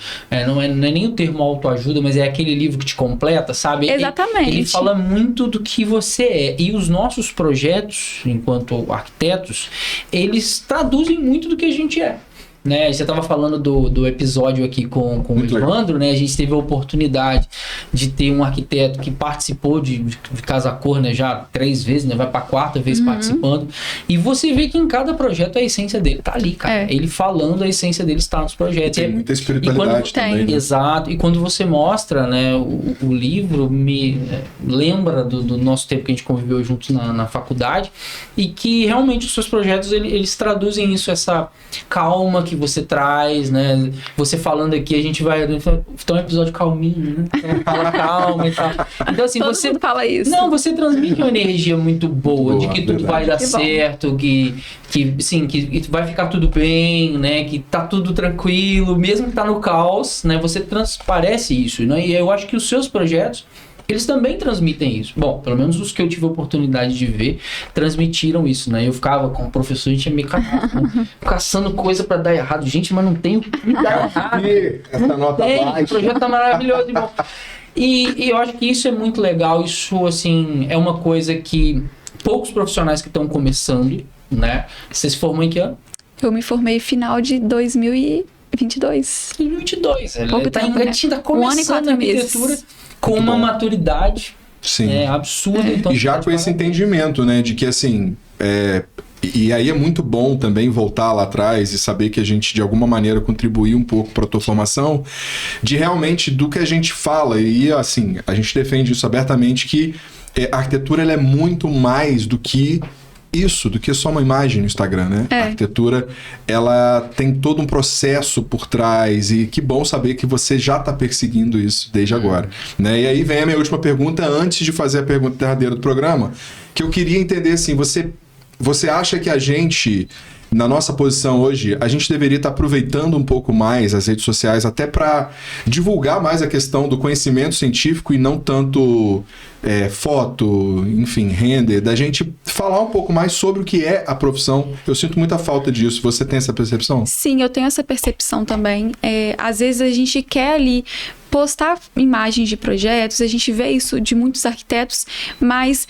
não é nem o termo autoajuda, mas é aquele livro que te completa, sabe? Exatamente. Ele fala muito do que você é. E os nossos projetos, enquanto arquitetos, eles traduzem muito do que a gente é. Né? Você estava falando do episódio aqui com o Evandro, né? A gente teve a oportunidade de ter um arquiteto que participou de Casa Cor, né? Já 3 vezes, né? Vai para a 4ª vez participando. E você vê que em cada projeto a essência dele tá ali, cara. Ele falando, a essência dele está nos projetos. Tem muita espiritualidade também. Né? Exato. E quando você mostra, né, o livro, me lembra do nosso tempo que a gente conviveu juntos na faculdade, e que realmente os seus projetos, eles traduzem isso, essa calma que você traz, né? Você falando aqui, a gente vai... Então é um episódio calminho, né? Então, fala calma e tal. Então, assim, Todo mundo fala isso. Não, você transmite uma energia muito boa, de que tudo vai dar certo, que vai ficar tudo bem, né? Que tá tudo tranquilo, mesmo que tá no caos, né? Você transparece isso, né? E eu acho que os seus projetos, eles também transmitem isso. Bom, pelo menos os que eu tive a oportunidade de ver, transmitiram isso, né? Eu ficava com o professor, a gente ia meio caçando coisa pra dar errado. Gente, mas não tem o que dar errado. Essa nota baixa. O projeto tá maravilhoso, irmão. E eu acho que isso é muito legal. Isso, assim, é uma coisa que poucos profissionais que estão começando, né? Você se formou em que ano? Eu me formei final de 2022. 2022. Ela tá começando 1 ano e 4 a arquitetura meses. com uma maturidade absurda. Então, e já com esse entendimento, né? De que, assim... E aí é muito bom também voltar lá atrás e saber que a gente, de alguma maneira, contribuiu um pouco para a tua formação, de realmente do que a gente fala. E, assim, a gente defende isso abertamente, que a arquitetura ela é muito mais do que isso, do que só uma imagem no Instagram, né? A arquitetura, ela tem todo um processo por trás e que bom saber que você já está perseguindo isso desde agora, né? E aí vem a minha última pergunta, antes de fazer a pergunta derradeira do programa, que eu queria entender, assim, você acha que a gente, na nossa posição hoje, a gente deveria estar aproveitando um pouco mais as redes sociais até para divulgar mais a questão do conhecimento científico e não tanto foto, enfim, render, da gente falar um pouco mais sobre o que é a profissão? Eu sinto muita falta disso. Você tem essa percepção? Sim, eu tenho essa percepção também. Às vezes a gente quer ali postar imagens de projetos, a gente vê isso de muitos arquitetos, mas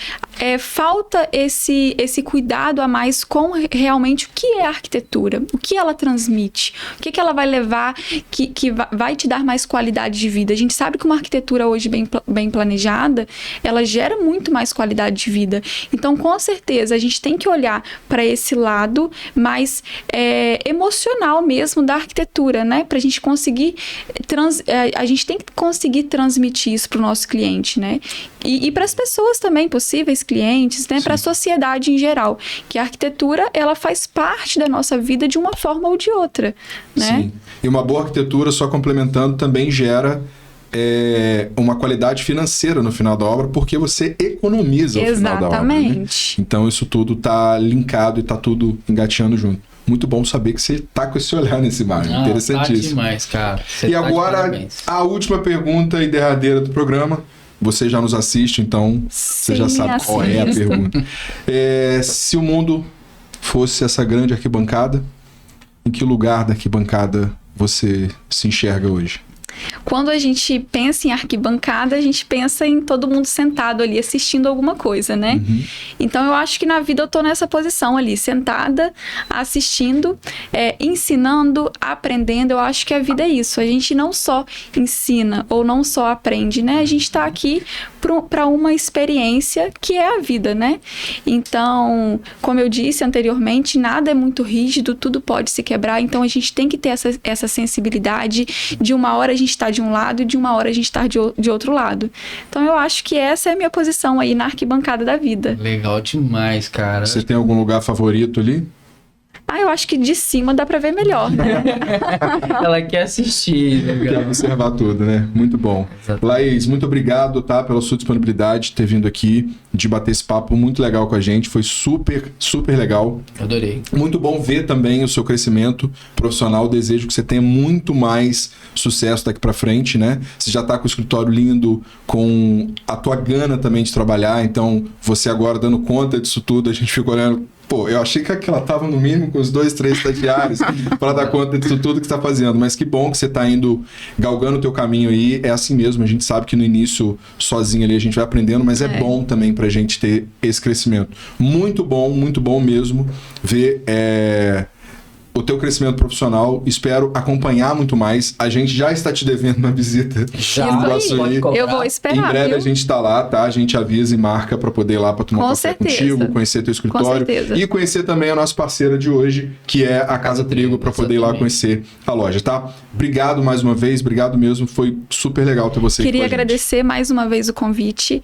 falta esse cuidado a mais com realmente o que é a arquitetura, o que ela transmite, o que ela vai levar, que vai te dar mais qualidade de vida. A gente sabe que uma arquitetura hoje bem planejada, ela gera muito mais qualidade de vida. Então, com certeza, a gente tem que olhar para esse lado mais emocional mesmo da arquitetura, né? Para a gente conseguir a gente tem que conseguir transmitir isso para o nosso cliente, né? E para as pessoas também, possíveis clientes, né? Para a sociedade em geral. Que a arquitetura, ela faz parte da nossa vida de uma forma ou de outra, né? Sim. E uma boa arquitetura, só complementando, também gera uma qualidade financeira no final da obra, porque você economiza no final da obra. Exatamente. Né? Então isso tudo tá linkado e tá tudo engateando junto. Muito bom saber que você tá com esse olhar nesse mar. Interessantíssimo. Tá demais, cara. E agora, a última pergunta e derradeira do programa. Você já nos assiste, então você já sabe qual é a pergunta. Se o mundo fosse essa grande arquibancada, em que lugar da arquibancada você se enxerga hoje? Quando a gente pensa em arquibancada, a gente pensa em todo mundo sentado ali assistindo alguma coisa, né? Uhum. Então eu acho que na vida eu tô nessa posição ali, sentada, assistindo, ensinando, aprendendo. Eu acho que a vida é isso. A gente não só ensina ou não só aprende, né? A gente tá aqui para uma experiência que é a vida, né? Então, como eu disse anteriormente, nada é muito rígido, tudo pode se quebrar. Então a gente tem que ter essa sensibilidade de uma hora a gente está de um lado e de uma hora a gente está de outro lado. Então eu acho que essa é a minha posição aí na arquibancada da vida. Legal demais, cara. Você tem algum lugar favorito ali? Eu acho que de cima dá pra ver melhor, né? Ela quer assistir. Quer observar tudo, né? Muito bom. Exatamente. Laís, muito obrigado, tá? Pela sua disponibilidade de ter vindo aqui, de bater esse papo muito legal com a gente. Foi super, super legal. Adorei. Muito bom ver também o seu crescimento profissional. Desejo que você tenha muito mais sucesso daqui pra frente, né? Você já tá com o escritório lindo, com a tua gana também de trabalhar. Então, você agora dando conta disso tudo, a gente fica olhando... Pô, eu achei que ela tava no mínimo com os 2, 3 estagiários para dar conta disso tudo que você tá fazendo. Mas que bom que você tá indo galgando o teu caminho aí. É assim mesmo, a gente sabe que no início, sozinho ali, a gente vai aprendendo, mas é bom também pra gente ter esse crescimento. Muito bom mesmo ver o teu crescimento profissional. Espero acompanhar muito mais. A gente já está te devendo uma visita. Já, no Açuí. Eu vou esperar, Em breve viu? a gente tá lá, tá? A gente avisa e marca para poder ir lá para tomar um café contigo, conhecer teu escritório e conhecer também a nossa parceira de hoje, que é a Casa Trigo, para poder ir lá conhecer a loja, tá? Obrigado mais uma vez, obrigado mesmo. Foi super legal ter você aqui com a Queria gente. agradecer mais uma vez o convite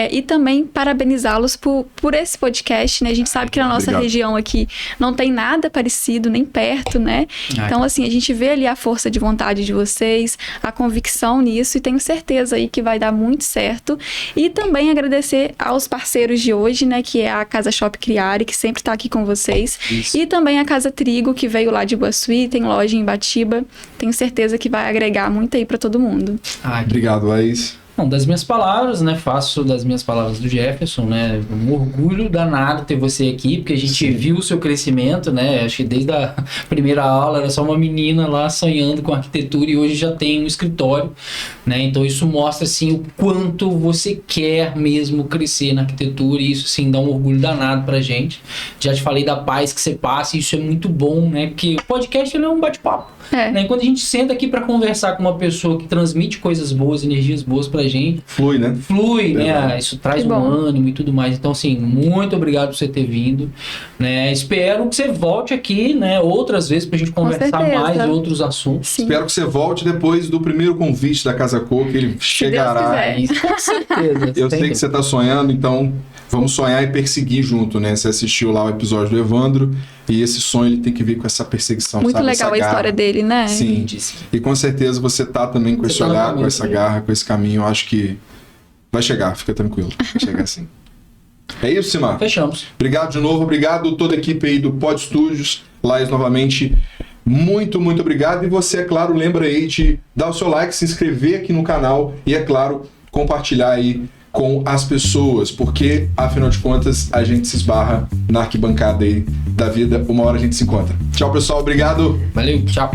e também parabenizá-los por esse podcast, né? A gente sabe que na nossa região aqui não tem nada parecido, nem perto, né? Então, assim, a gente vê ali a força de vontade de vocês, a convicção nisso, e tenho certeza aí que vai dar muito certo. E também agradecer aos parceiros de hoje, né? Que é a Casa Shop Criare, que sempre tá aqui com vocês. Isso. E também a Casa Trigo, que veio lá de Boaçuí, tem loja em Batiba. Tenho certeza que vai agregar muito aí para todo mundo. Obrigado, Laís. Bom, das minhas palavras, né? Faço das minhas palavras do Jefferson, né? Um orgulho danado ter você aqui, porque a gente viu o seu crescimento, né? Acho que desde a primeira aula era só uma menina lá sonhando com arquitetura e hoje já tem um escritório, né? Então isso mostra, assim, o quanto você quer mesmo crescer na arquitetura e isso, sim, dá um orgulho danado pra gente. Já te falei da paz que você passa e isso é muito bom, né? Porque o podcast, ele é um bate-papo. Né? Quando a gente senta aqui para conversar com uma pessoa que transmite coisas boas, energias boas pra pra gente. Flui, né? Flui, né? Isso traz Que um bom. ânimo e tudo mais. Então, assim, muito obrigado por você ter vindo, né? Espero que você volte aqui, né? Outras vezes pra gente conversar certeza. mais outros assuntos. Sim. Espero que você volte depois do primeiro convite da Casa Cor, que ele chegará. quiser. Isso, com certeza. Eu sei que você tá sonhando, então vamos sonhar e perseguir junto, né? Você assistiu lá o episódio do Evandro e esse sonho ele tem que vir com essa perseguição, Muito sabe? legal Essa a história garra. dele, né? Sim. Lindíssimo. E com certeza você tá também com Você esse tá no olhar, caminho, com essa né? garra, com esse caminho. Eu acho que vai chegar, fica tranquilo. Vai chegar sim. É isso, Simar. Fechamos. Obrigado de novo, obrigado toda a equipe aí do Pod Studios, Laís novamente. Muito, muito obrigado. E você, é claro, lembra aí de dar o seu like, se inscrever aqui no canal e, é claro, compartilhar aí com as pessoas, porque, afinal de contas, a gente se esbarra na arquibancada aí da vida. Uma hora a gente se encontra. Tchau, pessoal. Obrigado. Valeu, tchau.